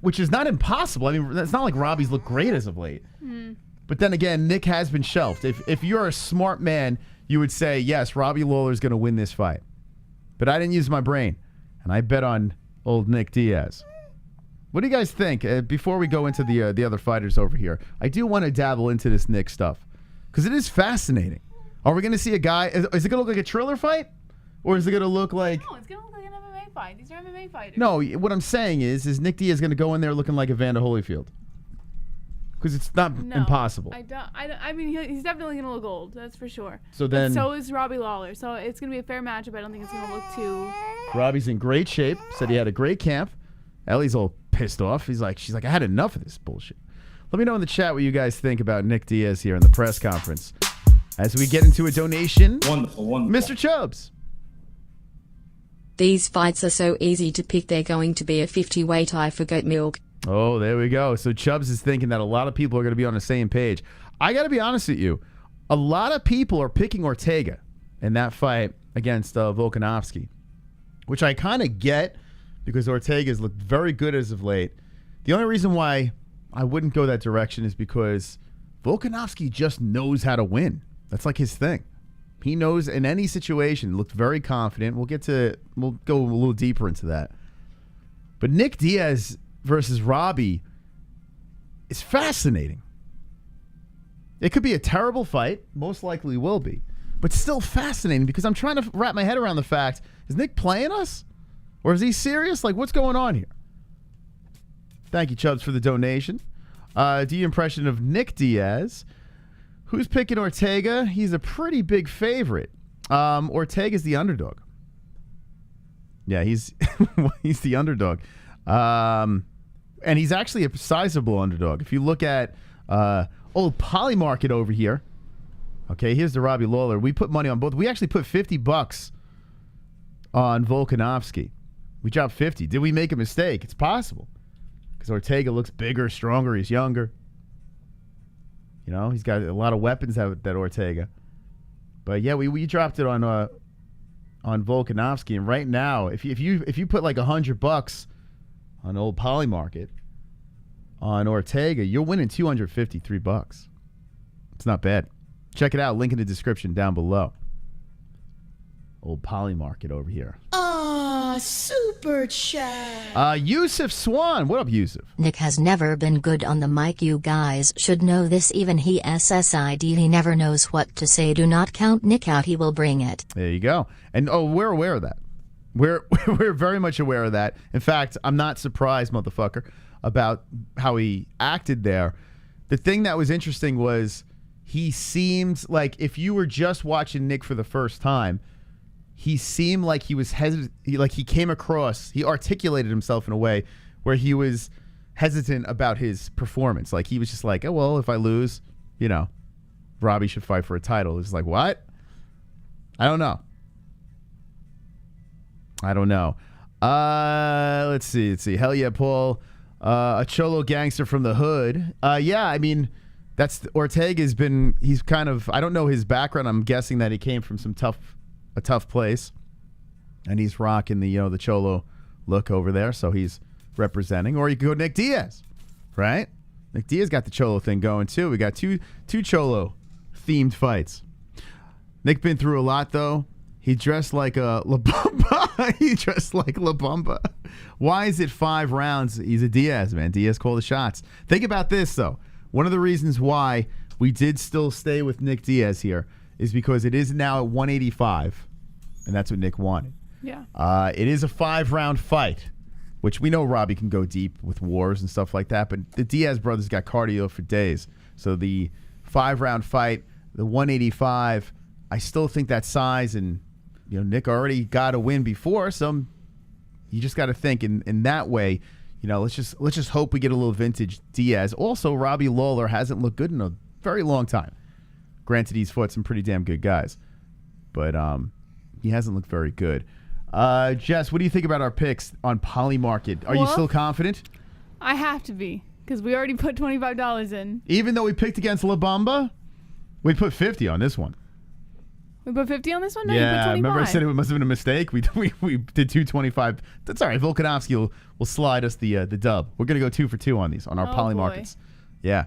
which is not impossible. I mean, it's not like Robbie's looked great as of late. But then again, Nick has been shelved. If you're a smart man, you would say, yes, Robbie Lawler is going to win this fight. But I didn't use my brain, and I bet on old Nick Diaz. What do you guys think? Before we go into the other fighters over here, I do want to dabble into this Nick stuff because it is fascinating. Are we going to see a guy? Is it going to look like a Triller fight, or is it going to look like? No, it's going to look like an MMA fight. These are MMA fighters. No, what I'm saying is Nick Diaz going to go in there looking like Evander Holyfield? Because it's not impossible. I mean, he's definitely going to look old. That's for sure. So then, so is Robbie Lawler. So it's going to be a fair matchup. I don't think it's going to look too. Robbie's in great shape. Said he had a great camp. Ellie's all pissed off. She's like, I had enough of this bullshit. Let me know in the chat what you guys think about Nick Diaz here in the press conference. As we get into a donation, wonderful. Mr. Chubbs. These fights are so easy to pick. They're going to be a 50-weight. I forgot milk. Oh, there we go. So Chubbs is thinking that a lot of people are going to be on the same page. I got to be honest with you. A lot of people are picking Ortega in that fight against Volkanovski, which I kind of get because Ortega's looked very good as of late. The only reason why I wouldn't go that direction is because Volkanovski just knows how to win. That's like his thing. He knows in any situation, looked very confident. We'll go a little deeper into that. But Nick Diaz versus Robbie is fascinating. It could be a terrible fight, most likely will be, but still fascinating because I'm trying to wrap my head around the fact, is Nick playing us? Or is he serious? Like, what's going on here? Thank you, Chubbs, for the donation. Do you impression of Nick Diaz? Who's picking Ortega? He's a pretty big favorite. Ortega's the underdog. Yeah, he's he's the underdog. And he's actually a sizable underdog. If you look at old Poly Market over here, okay, here's the Robbie Lawler. We put money on both. We actually put $50 on Volkanovski. We dropped 50. Did we make a mistake? It's possible. Because Ortega looks bigger, stronger, he's younger. You know, he's got a lot of weapons, that Ortega. But yeah, we dropped it on Volkanovski, and right now, if you put like $100 on old Poly Market on Ortega, you're winning $253. It's not bad. Check it out. Link in the description down below. Old Poly Market over here. Super chat. Yusuf Swan. What up, Yusuf? Nick has never been good on the mic. You guys should know this. Even he SSID. He never knows what to say. Do not count Nick out. He will bring it. There you go. And we're aware of that. We're very much aware of that. In fact, I'm not surprised, motherfucker, about how he acted there. The thing that was interesting was he seemed like if you were just watching Nick for the first time, he seemed like he was hesitant. He came across, he articulated himself in a way where he was hesitant about his performance. Like he was just like, oh, well, if I lose, you know, Robbie should fight for a title. It's like, what? I don't know. Let's see. Hell yeah, Paul. A Cholo gangster from the hood. Yeah, I mean, that's Ortega's been. He's kind of. I don't know his background. I'm guessing that he came from a tough place, and he's rocking the Cholo look over there. So he's representing. Or you could go Nick Diaz, right? Nick Diaz got the Cholo thing going too. We got two Cholo themed fights. Nick been through a lot though. He dressed like a La Bamba. He dressed like La Bamba. Why is it 5 rounds? He's a Diaz, man. Diaz called the shots. Think about this, though. One of the reasons why we did still stay with Nick Diaz here is because it is now at 185, and that's what Nick wanted. Yeah. It is a 5-round fight, which we know Robbie can go deep with wars and stuff like that, but the Diaz brothers got cardio for days. So the 5-round fight, the 185, I still think that size, and Nick already got a win before, so you just got to think in that way. Let's just hope we get a little vintage Diaz. Also, Robbie Lawler hasn't looked good in a very long time. Granted, he's fought some pretty damn good guys, but he hasn't looked very good. Jess, what do you think about our picks on Poly Market? Are you still confident? I have to be, because we already put $25 in. Even though we picked against La Bamba, we put 50 on this one. We put 50 on this one? No, yeah, you put 25. Remember I said it must have been a mistake? We did 225. That's all right. Volkanovski will slide us the dub. We're going to go 2 for 2 on these, on our Poly Markets. Yeah.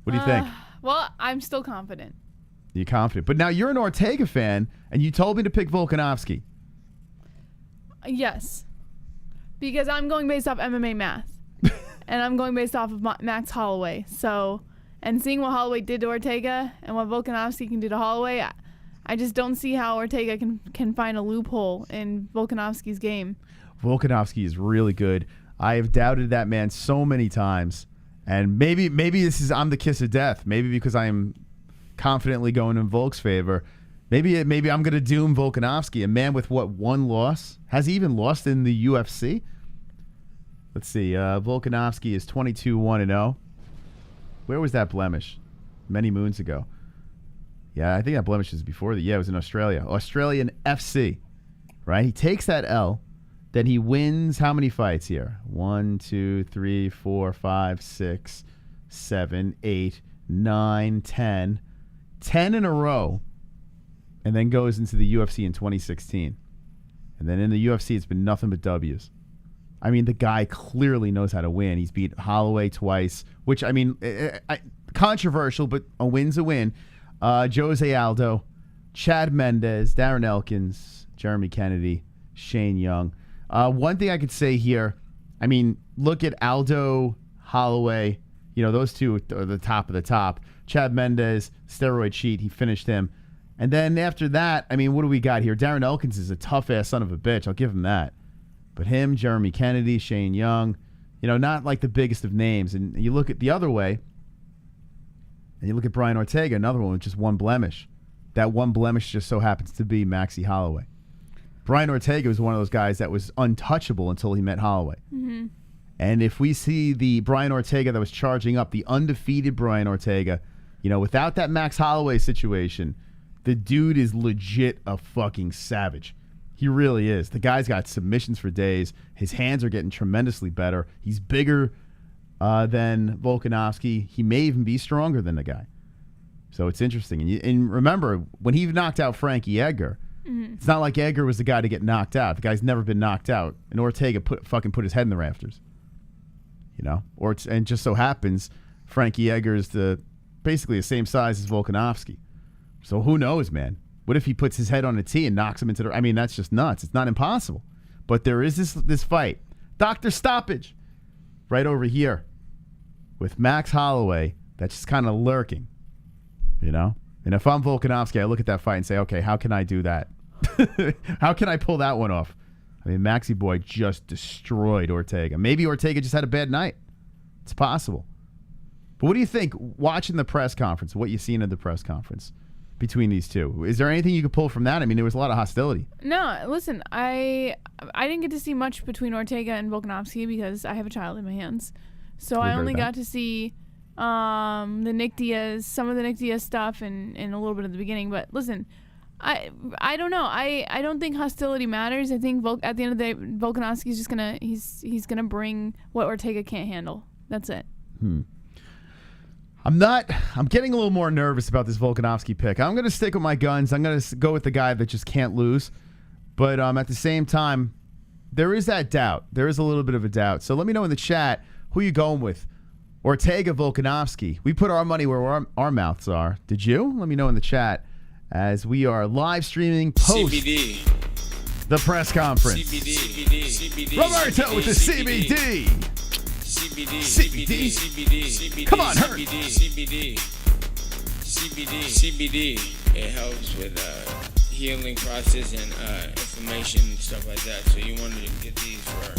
What do you think? Well, I'm still confident. You're confident. But now you're an Ortega fan, and you told me to pick Volkanovski. Yes. Because I'm going based off MMA math. And I'm going based off of Max Holloway. So, and seeing what Holloway did to Ortega and what Volkanovski can do to Holloway, I just don't see how Ortega can find a loophole in Volkanovski's game. Volkanovski is really good. I have doubted that man so many times. And maybe I'm the kiss of death. Maybe because I am confidently going in Volk's favor. Maybe I'm going to doom Volkanovski, a man with one loss? Has he even lost in the UFC? Let's see. Volkanovski is 22-1-0. Where was that blemish? Many moons ago. Yeah, I think that blemish is before it was in Australia. Australian FC, right? He takes that L. Then he wins how many fights here? 1, 2, 3, 4, 5, 6, 7, 8, 9, 10. 10 in a row. And then goes into the UFC in 2016. And then in the UFC, it's been nothing but W's. I mean, the guy clearly knows how to win. He's beat Holloway twice, which, I mean, controversial, but a win's a win. Jose Aldo, Chad Mendes, Darren Elkins, Jeremy Kennedy, Shane Young. One thing I could say here, I mean, look at Aldo, Holloway. You know, those two are the top of the top. Chad Mendes, steroid cheat. He finished him. And then after that, I mean, what do we got here? Darren Elkins is a tough-ass son of a bitch. I'll give him that. But him, Jeremy Kennedy, Shane Young, you know, not like the biggest of names. And you look at the other way, and you look at Brian Ortega, another one with just one blemish. That one blemish just so happens to be Maxie Holloway. Brian Ortega was one of those guys that was untouchable until he met Holloway. Mm-hmm. And if we see the Brian Ortega that was charging up, the undefeated Brian Ortega, you know, without that Max Holloway situation, the dude is legit a fucking savage. He really is. The guy's got submissions for days. His hands are getting tremendously better. He's bigger than Volkanovski. He may even be stronger than the guy. So it's interesting. And remember, when he knocked out Frankie Edgar, it's not like Edgar was the guy to get knocked out. The guy's never been knocked out. And Ortega put his head in the rafters. You know? And just so happens, Frankie Edgar is basically the same size as Volkanovski. So who knows, man? What if he puts his head on a tee and knocks him into the... I mean, that's just nuts. It's not impossible. But there is this fight. Dr. Stoppage. Right over here. With Max Holloway. That's just kind of lurking. You know? And if I'm Volkanovski, I look at that fight and say, okay, how can I do that? How can I pull that one off? I mean, Maxie boy just destroyed Ortega. Maybe Ortega just had a bad night. It's possible. But what do you think, watching the press conference, what you seen at the press conference between these two? Is there anything you could pull from that? I mean, there was a lot of hostility. No, listen, I didn't get to see much between Ortega and Volkanovski because I have a child in my hands. So I only got to see some of the Nick Diaz stuff and a little bit of the beginning. But listen, I don't know. I don't think hostility matters. I think at the end of the day, Volkanovski's just he's gonna bring what Ortega can't handle. That's it. I'm getting a little more nervous about this Volkanovski pick. I'm going to stick with my guns. I'm going to go with the guy that just can't lose. But at the same time, there is that doubt. There is a little bit of a doubt. So let me know in the chat who you going with. Ortega, Volkanovski. We put our money where our mouths are. Did you? Let me know in the chat as we are live streaming post CBD. The press conference. CBD. Roberto with the CBD. CBD. Come on, hurt. CBD. It helps with healing process and inflammation and stuff like that. So you wanted to get these for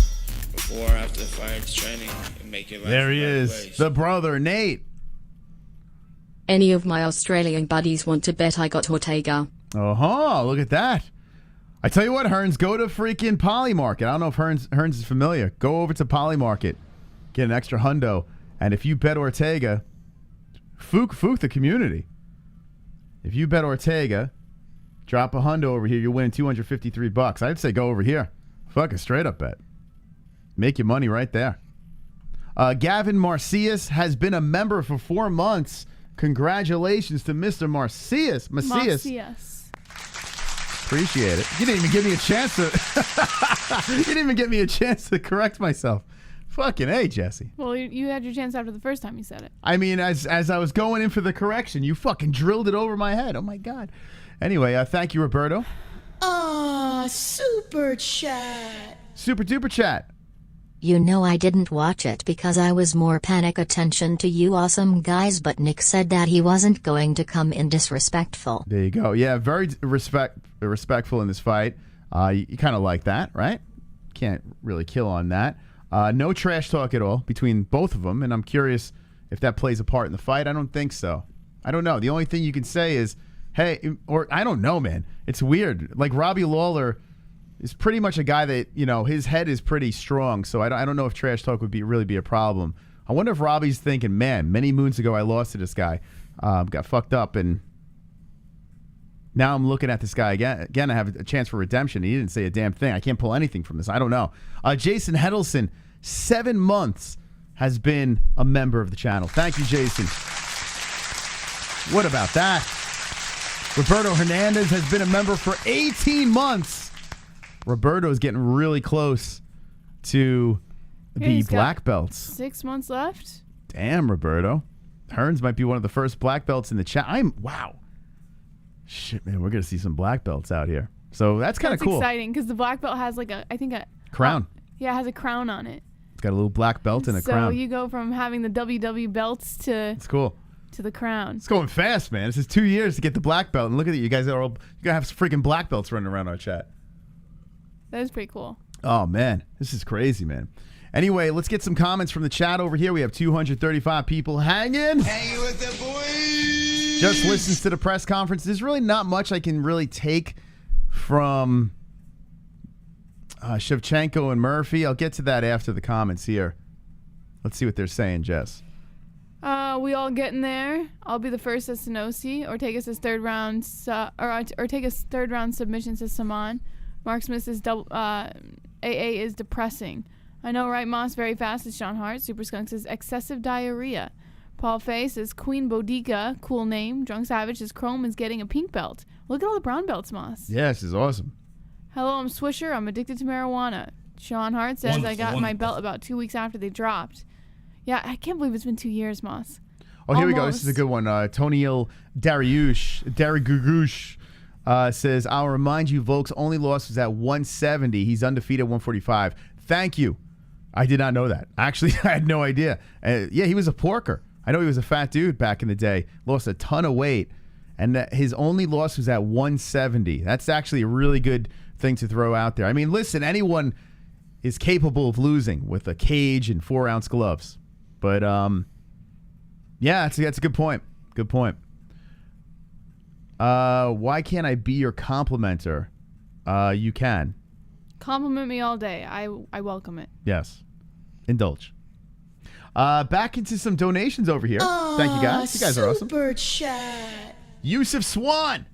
before or after the fight training and make your life. There he is, ways. The brother Nate. Any of my Australian buddies want to bet I got Ortega? Look at that. I tell you what, Hearns, go to freaking Polymarket. I don't know if Hearns is familiar. Go over to Polymarket. Get an extra hundo. And if you bet Ortega, fook the community. If you bet Ortega, drop a hundo over here, you win $253. I'd say go over here. Fuck a straight up bet. Make your money right there. Gavin Marcius has been a member for 4 months. Congratulations to Mr. Macias. Appreciate it. You didn't even give me a chance to. You didn't even give me a chance to correct myself. Fucking A, Jesse. Well, you had your chance after the first time you said it. I mean, as I was going in for the correction, you fucking drilled it over my head. Oh, my God. Anyway, thank you, Roberto. Super chat. Super duper chat. You know I didn't watch it because I was more panic attention to you awesome guys, but Nick said that he wasn't going to come in disrespectful. There you go. Yeah, very respectful in this fight. You kind of like that, right? Can't really kill on that. No trash talk at all between both of them, and I'm curious if that plays a part in the fight. I don't think so. I don't know. The only thing you can say is, hey, or I don't know, man. It's weird. Like Robbie Lawler is pretty much a guy that, you know, his head is pretty strong, so I don't know if trash talk would really be a problem. I wonder if Robbie's thinking, man, many moons ago I lost to this guy, got fucked up, and now I'm looking at this guy again. I have a chance for redemption. He didn't say a damn thing. I can't pull anything from this. I don't know. Jason Hedelson, 7 months, has been a member of the channel. Thank you, Jason. What about that? Roberto Hernandez has been a member for 18 months. Roberto's getting really close to the black belts. 6 months left. Damn, Roberto. Hearns might be one of the first black belts in the chat. Wow. Shit, man, we're going to see some black belts out here. So that's kind of cool. That's exciting because the black belt has like a crown. Yeah, it has a crown on it. It's got a little black belt and a crown. So you go from having the WW belts to it's cool. To the crown. It's going fast, man. This is 2 years to get the black belt. And look at it. You guys are all, you got to have some freaking black belts running around our chat. That is pretty cool. Oh, man. This is crazy, man. Anyway, let's get some comments from the chat over here. We have 235 people hanging. Hanging with the boys. Just listens to the press conference. There's really not much I can really take from Shevchenko and Murphy. I'll get to that after the comments here. Let's see what they're saying, Jess. We all getting there. I'll be the first as Sanosi. Ortega's his third round Ortega's third round submission to Saman. Mark Smith's AA is depressing. I know, right, Moss? Very fast is Sean Hart. Super Skunk says excessive diarrhea. Paul Fay says Queen Boudica, cool name. Drunk Savage says Chrome is getting a pink belt. Look at all the brown belts, Moss. Yeah, this is awesome. Hello, I'm Swisher. I'm addicted to marijuana. Sean Hart says I got my belt about 2 weeks after they dropped. Yeah, I can't believe it's been 2 years, Moss. Oh, here we go. This is a good one. Toniel Dariush says, I'll remind you, Volk's only loss was at 170. He's undefeated 145. Thank you. I did not know that. Actually, I had no idea. Yeah, he was a porker. I know he was a fat dude back in the day. Lost a ton of weight. And his only loss was at 170. That's actually a really good thing to throw out there. I mean, listen, anyone is capable of losing with a cage and 4-ounce gloves. But, yeah, that's a good point. Good point. Why can't I be your complimenter? You can. Compliment me all day. I welcome it. Yes. Indulge. Back into some donations over here. Thank you, guys. You guys are awesome. Super chat. Yusuf Swan.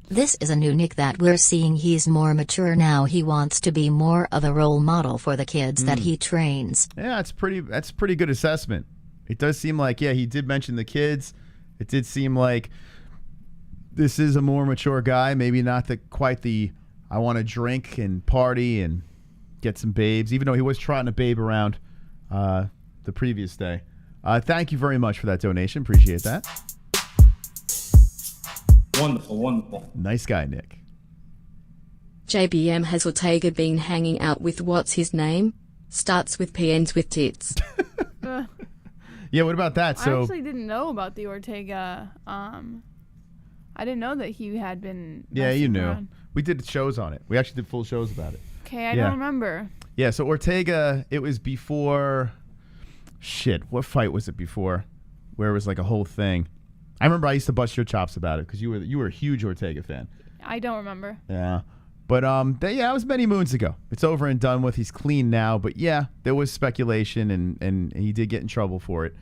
This is a new Nick that we're seeing. He's more mature now. He wants to be more of a role model for the kids that he trains. Yeah, that's pretty good assessment. It does seem like, yeah, he did mention the kids. It did seem like this is a more mature guy. Maybe not quite the I want to drink and party and get some babes, even though he was trotting a babe around the previous day. Thank you very much for that donation. Appreciate that. Wonderful, wonderful. Nice guy, Nick. JBM, has Ortega been hanging out with what's his name? Starts with P, ends with tits. Yeah, what about that? I actually didn't know about the Ortega. I didn't know that he had been. Yeah, you knew. Around. We did shows on it. We actually did full shows about it. Okay, I don't remember. Yeah, so Ortega, it was before. Shit, what fight was it before? Where it was like a whole thing. I remember I used to bust your chops about it because you were a huge Ortega fan. I don't remember. Yeah. But that was many moons ago. It's over and done with. He's clean now. But yeah, there was speculation and he did get in trouble for it.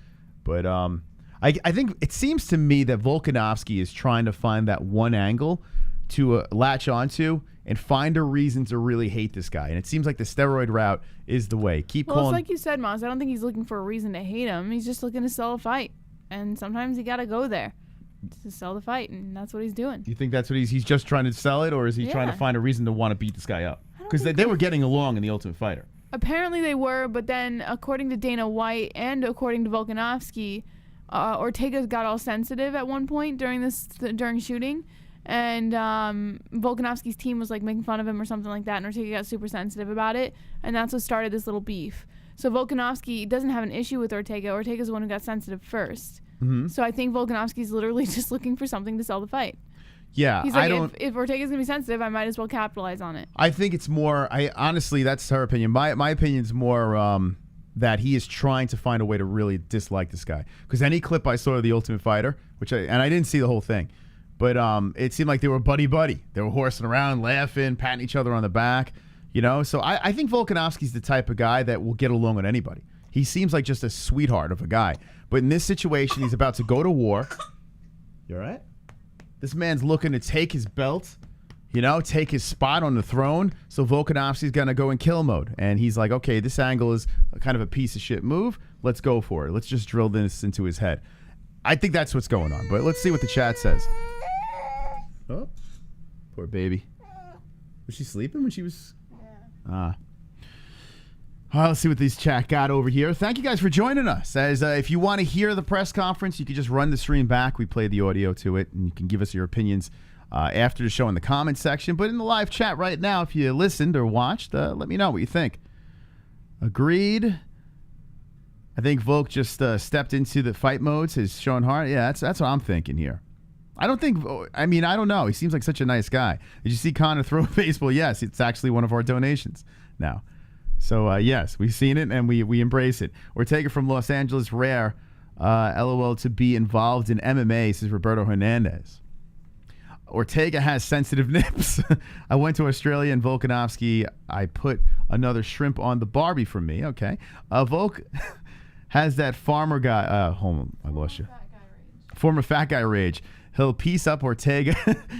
But I think it seems to me that Volkanovski is trying to find that one angle to latch onto and find a reason to really hate this guy. And it seems like the steroid route is the way. It's like you said, Moss. I don't think he's looking for a reason to hate him. He's just looking to sell a fight. And sometimes you got to go there to sell the fight, and that's what he's doing. You think that's what he's just trying to sell it, or is he trying to find a reason to want to beat this guy up? Because they were getting along in The Ultimate Fighter. Apparently they were, but then according to Dana White and according to Volkanovski, Ortega got all sensitive at one point during shooting, and Volkanovski's team was like making fun of him or something like that, and Ortega got super sensitive about it, and that's what started this little beef. So Volkanovski doesn't have an issue with Ortega. Ortega's the one who got sensitive first. Mm-hmm. So I think Volkanovski's literally just looking for something to sell the fight. Yeah, He's like, if Ortega's gonna be sensitive, I might as well capitalize on it. I think it's more. Honestly, that's her opinion. My opinion's more that he is trying to find a way to really dislike this guy. Because any clip I saw of the Ultimate Fighter, and I didn't see the whole thing, but it seemed like they were buddy. They were horsing around, laughing, patting each other on the back. So I think Volkanovski's the type of guy that will get along with anybody. He seems like just a sweetheart of a guy. But in this situation, he's about to go to war. You all right? This man's looking to take his belt, take his spot on the throne. So Volkanovski's going to go in kill mode. And he's like, okay, this angle is kind of a piece of shit move. Let's go for it. Let's just drill this into his head. I think that's what's going on. But let's see what the chat says. Oh, poor baby. Was she sleeping when she was... Yeah. Well, let's see what these chat got over here. Thank you guys for joining us. As if you want to hear the press conference, you can just run the stream back. We play the audio to it, and you can give us your opinions after the show in the comments section. But in the live chat right now, if you listened or watched, let me know what you think. Agreed. I think Volk just stepped into the fight modes. Has shown heart. Yeah, that's what I'm thinking here. I don't know. He seems like such a nice guy. Did you see Conor throw a baseball? Yes, it's actually one of our donations now. So, yes, we've seen it, and we embrace it. Ortega from Los Angeles, rare, LOL, to be involved in MMA, says Roberto Hernandez. Ortega has sensitive nips. I went to Australia, and Volkanovski, I put another shrimp on the Barbie for me. Okay. Volk has that farmer guy. Hold on, I lost you. Former fat guy rage. He'll piece up Ortega.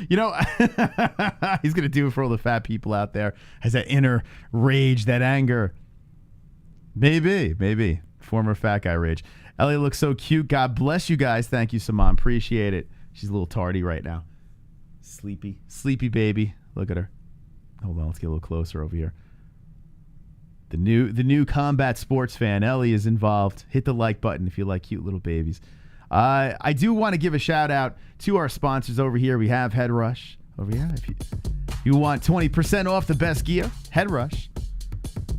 He's going to do it for all the fat people out there. Has that inner rage, that anger. Maybe. Former fat guy rage. Ellie looks so cute. God bless you guys. Thank you, Saman. Appreciate it. She's a little tardy right now. Sleepy baby. Look at her. Hold on, let's get a little closer over here. The new combat sports fan, Ellie, is involved. Hit the like button if you like cute little babies. I do want to give a shout out to our sponsors over here. We have Head Rush over here. If you want 20% off the best gear, Head Rush.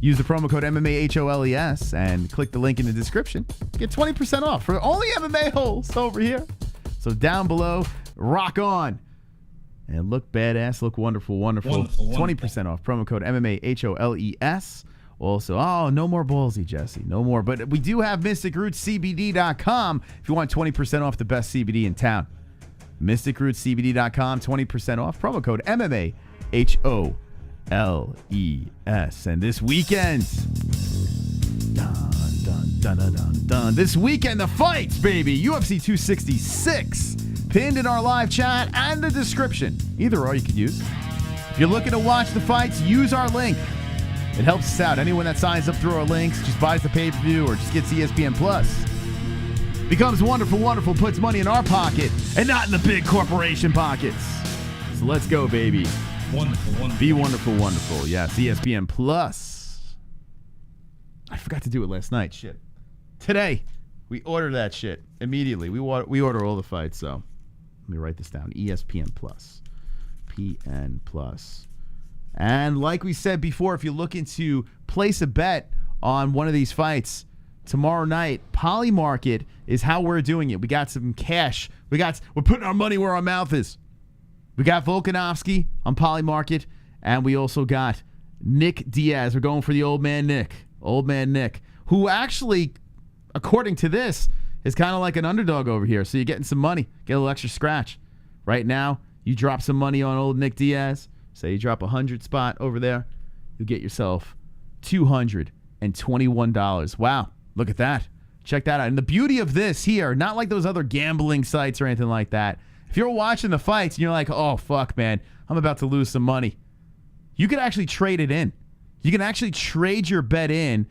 Use the promo code MMA-HOLES and click the link in the description. Get 20% off for only MMA-Holes over here. So down below, rock on. And look badass, look wonderful. 20% off. Promo code MMA-HOLES. Also, no more ballsy, Jesse. No more. But we do have MysticRootsCBD.com if you want 20% off the best CBD in town. MysticRootsCBD.com, 20% off. Promo code MMA-HOLES. And this weekend, this weekend, the fights, baby. UFC 266, pinned in our live chat and the description. Either or you can use. If you're looking to watch the fights, use our link. It helps us out. Anyone that signs up through our links, just buys the pay-per-view or just gets ESPN Plus, becomes wonderful, puts money in our pocket and not in the big corporation pockets. So let's go, baby. Wonderful. Be wonderful. Yes, ESPN Plus. I forgot to do it last night. Shit. Today, we order that shit immediately. We order all the fights, so let me write this down. ESPN Plus. PN Plus. And like we said before, if you're looking to place a bet on one of these fights tomorrow night, Poly Market is how we're doing it. We got some cash. We're putting our money where our mouth is. We got Volkanovski on Poly Market, and we also got Nick Diaz. We're going for the old man Nick, who actually, according to this, is kind of like an underdog over here. So you're getting some money, get a little extra scratch. Right now, you drop some money on old Nick Diaz. Say you drop 100 spot over there, you'll get yourself $221. Wow, look at that. Check that out. And the beauty of this here, not like those other gambling sites or anything like that. If you're watching the fights and you're like, oh, fuck, man, I'm about to lose some money, you can actually trade it in. You can actually trade your bet in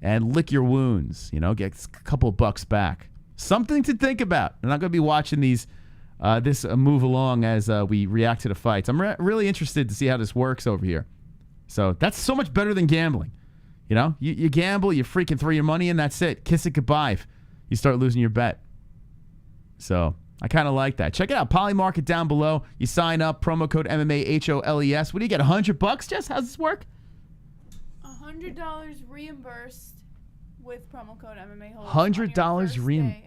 and lick your wounds, get a couple of bucks back. Something to think about. I'm not going to be watching this move along as we react to the fights. I'm really interested to see how this works over here. So that's so much better than gambling. You know, you gamble, you freaking throw your money in, that's it. Kiss it goodbye. You start losing your bet. So I kind of like that. Check it out. Polymarket down below. You sign up, promo code MMA-HOLES. What do you get, $100, Jess? How's this work? $100 reimbursed with promo code MMA-Holes. $100 reimbursed.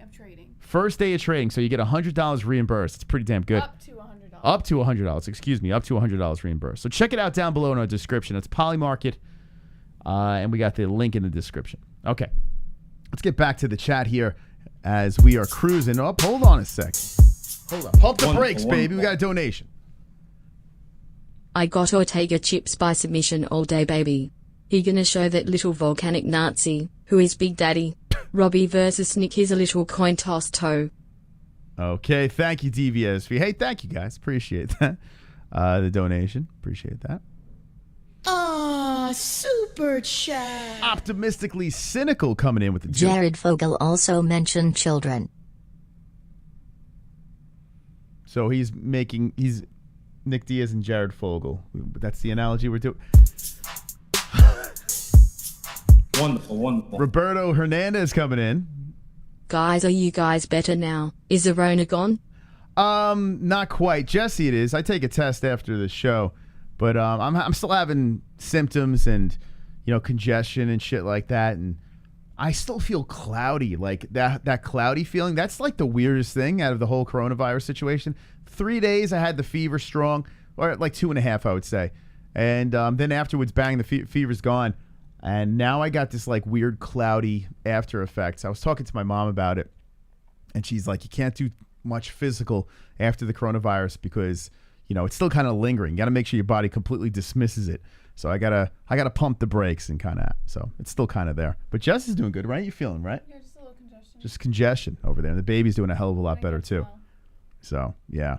First day of trading, so you get $100 reimbursed. It's pretty damn good. Up to $100. Up to $100, excuse me. Up to $100 reimbursed. So check it out down below in our description. It's Polymarket, and we got the link in the description. Okay. Let's get back to the chat here as we are cruising up. Hold on a sec. Hold on. Pump the brakes, baby. We got a donation. I got Ortega chips by submission all day, baby. He gonna show that little volcanic Nazi, who is Big Daddy. Robbie versus Nick is a little coin toss toe. Okay, thank you, DVSV. Hey, thank you, guys. Appreciate that. The donation. Appreciate that. Ah, super chat. Optimistically cynical coming in with the Jared Fogle also mentioned children. So he's Nick Diaz and Jared Fogle. That's the analogy we're doing. Wonderful, wonderful. Roberto Hernandez coming in. Guys, are you guys better now? Is the Rona gone? Not quite. Jesse, it is. I take a test after the show, but I'm still having symptoms and congestion and shit like that, and I still feel cloudy. Like that cloudy feeling. That's like the weirdest thing out of the whole coronavirus situation. 3 days I had the fever strong, or like 2.5, I would say, and then afterwards, bang, the fever's gone. And now I got this like weird cloudy after effects. I was talking to my mom about it, and she's like, you can't do much physical after the coronavirus because, it's still kind of lingering. You got to make sure your body completely dismisses it. So I gotta pump the brakes and kind of, so it's still kind of there. But Jess is doing good, right? You feeling right? Yeah, just a little congestion. Just congestion over there. And the baby's doing a hell of a lot better too. So, yeah.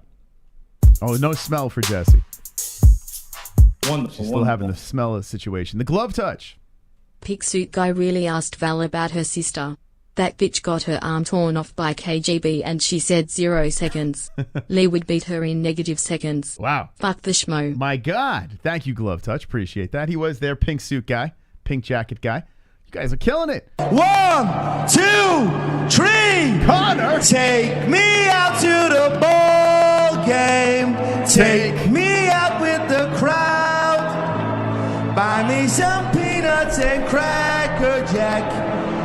Oh, no smell for Jesse. Wonderful. She's still having the smell of the situation. The glove touch. Pig suit guy really asked Val about her sister. That bitch got her arm torn off by KGB and she said 0 seconds. Lee would beat her in -, seconds. Wow. Fuck the schmo. My God. Thank you, Glove Touch. Appreciate that. He was their pink suit guy, pink jacket guy. You guys are killing it. 1, 2, 3. Conor. Take me out to the ball game. Take me out with the crowd. Buy me some peanuts and Cracker Jack.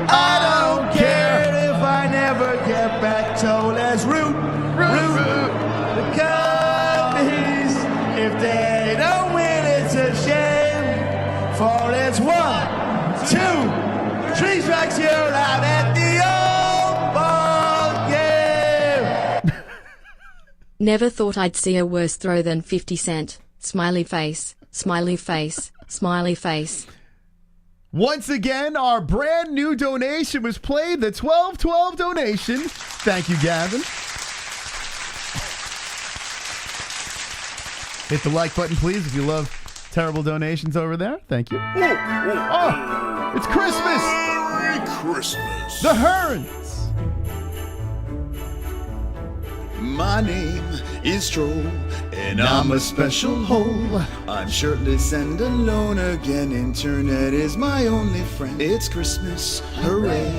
I don't care if I never get back. So let's root the Cubbies. If they don't win, it's a shame. For it's 1, 2, 3 strikes, you're out at the old ball game. Never thought I'd see a worse throw than 50 Cent. Smiley face, smiley face, smiley face. Once again, our brand new donation was played, the 1212 donation. Thank you, Gavin. Hit the like button, please, if you love terrible donations over there. Thank you. Oh, it's Christmas. Merry Christmas. The Hearns. My name is Troll, and I'm a special hole. I'm shirtless and alone again. Internet is my only friend. It's Christmas, hooray.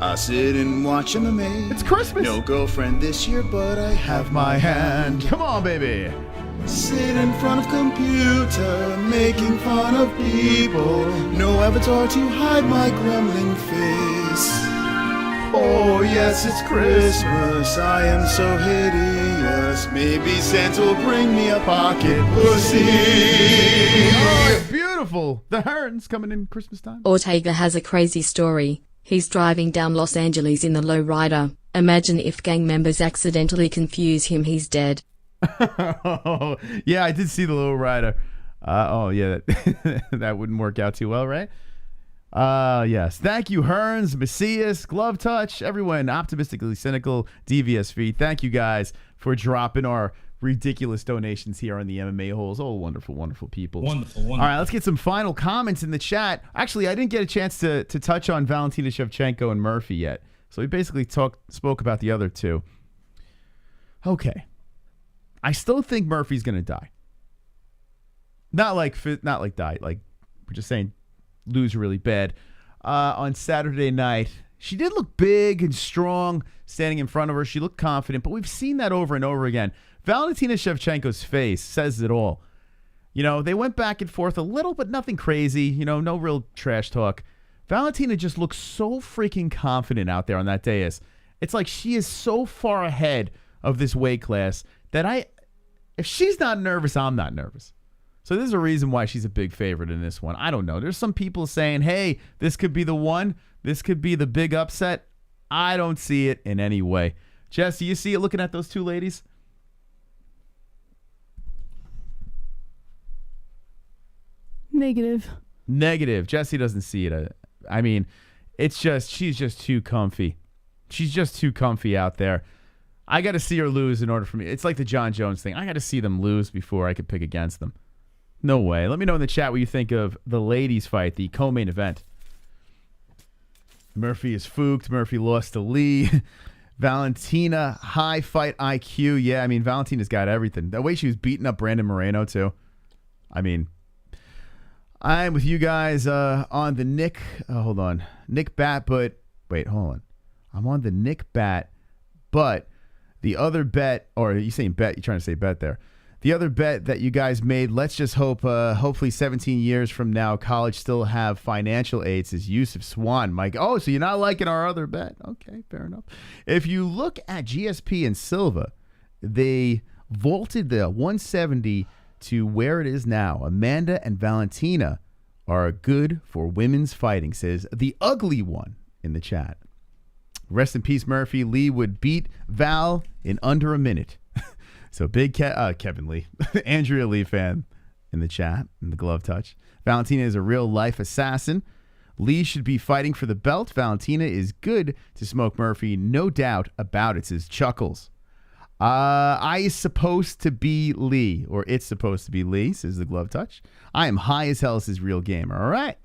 I sit and watch MMA. It's Christmas. No girlfriend this year, but I have my hand. Come on, baby. Sit in front of computer, making fun of people. No avatar to hide my gremlin face. Oh yes, it's Christmas, I am so hideous. Maybe Santa will bring me a pocket pussy. Oh, it's beautiful. The Hearns coming in Christmas time. Ortega has a crazy story. He's driving down Los Angeles in the lowrider. Imagine if gang members accidentally confuse him, he's dead. Yeah, I did see the little rider. Oh yeah, that wouldn't work out too well, right? Yes. Thank you, Hearns, Macias, Glove Touch, everyone, Optimistically Cynical, DVSV. Thank you guys for dropping our ridiculous donations here on the MMA Holes. Oh, wonderful, wonderful people. Wonderful. All right, let's get some final comments in the chat. Actually, I didn't get a chance to touch on Valentina Shevchenko and Murphy yet. So we basically spoke about the other two. Okay. I still think Murphy's going to die. Not like die. Like, we're just saying lose really bad. On Saturday night, she did look big and strong standing in front of her. She looked confident, but we've seen that over and over again. Valentina Shevchenko's face says it all. You know, they went back and forth a little, but nothing crazy. You know, no real trash talk. Valentina just looks so freaking confident out there on that dais. It's like she is so far ahead of this weight class that if she's not nervous, I'm not nervous. So there's a reason why she's a big favorite in this one. I don't know. There's some people saying, hey, this could be the one. This could be the big upset. I don't see it in any way. Jess, do you see it looking at those two ladies? Negative. Jesse doesn't see it. I mean, she's just too comfy. She's just too comfy out there. I got to see her lose in order for me. It's like the John Jones thing. I got to see them lose before I could pick against them. No way. Let me know in the chat what you think of the ladies' fight, the co-main event. Murphy is fooked. Murphy lost to Lee. Valentina, high fight IQ. Yeah, I mean, Valentina's got everything. The way she was beating up Brandon Moreno, too. I mean, I'm with you guys on the Nick. Hold on. Nick Bet, but wait, hold on. I'm on the Nick Bet, but the other bet, or are you saying bet? You're trying to say bet there. The other bet that you guys made, let's just hope, hopefully 17 years from now, college still have financial aids, is Yusuf Swan. Mike, oh, so you're not liking our other bet? Okay, fair enough. If you look at GSP and Silva, they vaulted the 170 to where it is now. Amanda and Valentina are good for women's fighting, says the ugly one in the chat. Rest in peace, Murphy. Lee would beat Val in under a minute. So big Kevin Lee, Andrea Lee fan in the chat, in the glove touch. Valentina is a real life assassin. Lee should be fighting for the belt. Valentina is good to smoke Murphy, no doubt about it, says Chuckles. I is supposed to be Lee, or it's supposed to be Lee, says the glove touch. I am high as hell, says Real Gamer. All right.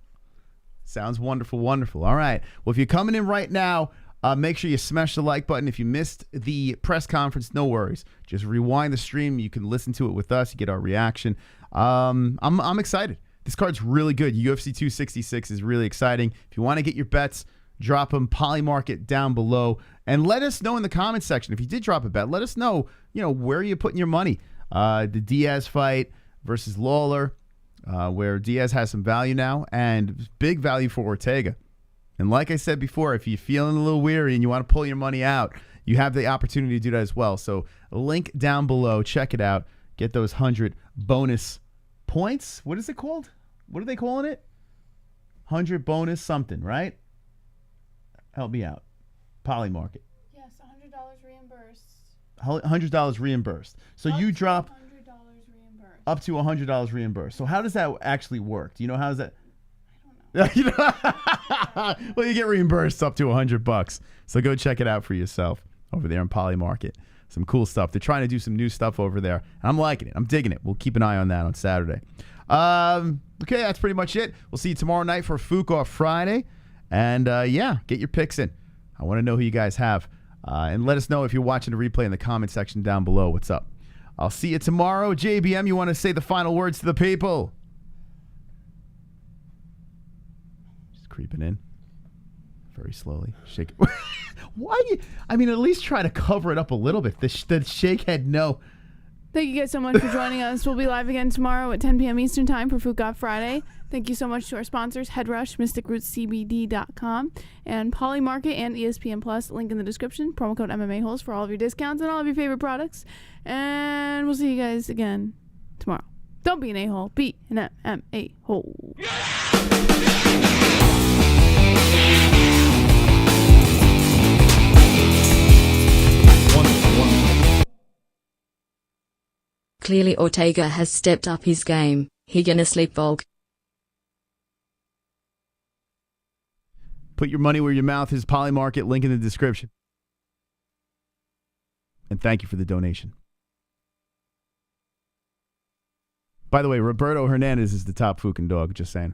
Sounds wonderful, wonderful. All right. Well, if you're coming in right now, make sure you smash the like button. If you missed the press conference, no worries. Just rewind the stream. You can listen to it with us. You get our reaction. I'm excited. This card's really good. UFC 266 is really exciting. If you want to get your bets, drop them. Polymarket down below. And let us know in the comments section. If you did drop a bet, let us know, where you're putting your money. The Diaz fight versus Lawler, where Diaz has some value now, and big value for Ortega. And like I said before, if you're feeling a little weary and you want to pull your money out, you have the opportunity to do that as well. So link down below. Check it out. Get those 100 bonus points. What is it called? What are they calling it? 100 bonus something, right? Help me out. Polymarket. Yes, $100 reimbursed. $100 reimbursed. So you drop up to $100 reimbursed. So how does that actually work? Do you know how does that? Well, you get reimbursed up to $100. So go check it out for yourself over there on Polymarket. Some cool stuff. They're trying to do some new stuff over there. I'm liking it. I'm digging it. We'll keep an eye on that on Saturday. Okay, that's pretty much it. We'll see you tomorrow night for Fook Off Friday. And yeah, get your picks in. I want to know who you guys have. And let us know if you're watching the replay in the comment section down below. What's up? I'll see you tomorrow. JBM, you want to say the final words to the people? Creeping in very slowly. Shake it. Why? I mean, at least try to cover it up a little bit. The shakehead, no. Thank you guys so much for joining us. We'll be live again tomorrow at 10 p.m. Eastern Time for Fook Off Friday. Thank you so much to our sponsors, Headrush, MysticRootsCBD.com, and Polymarket and ESPN Plus. Link in the description. Promo code MMA-Holes for all of your discounts and all of your favorite products. And we'll see you guys again tomorrow. Don't be an a-hole. Be an MMA-hole. Clearly Ortega has stepped up his game. He gonna sleep Volk. Put your money where your mouth is. Polymarket, link in the description. And thank you for the donation. By the way, Roberto Hernandez is the top Fukin dog, just saying.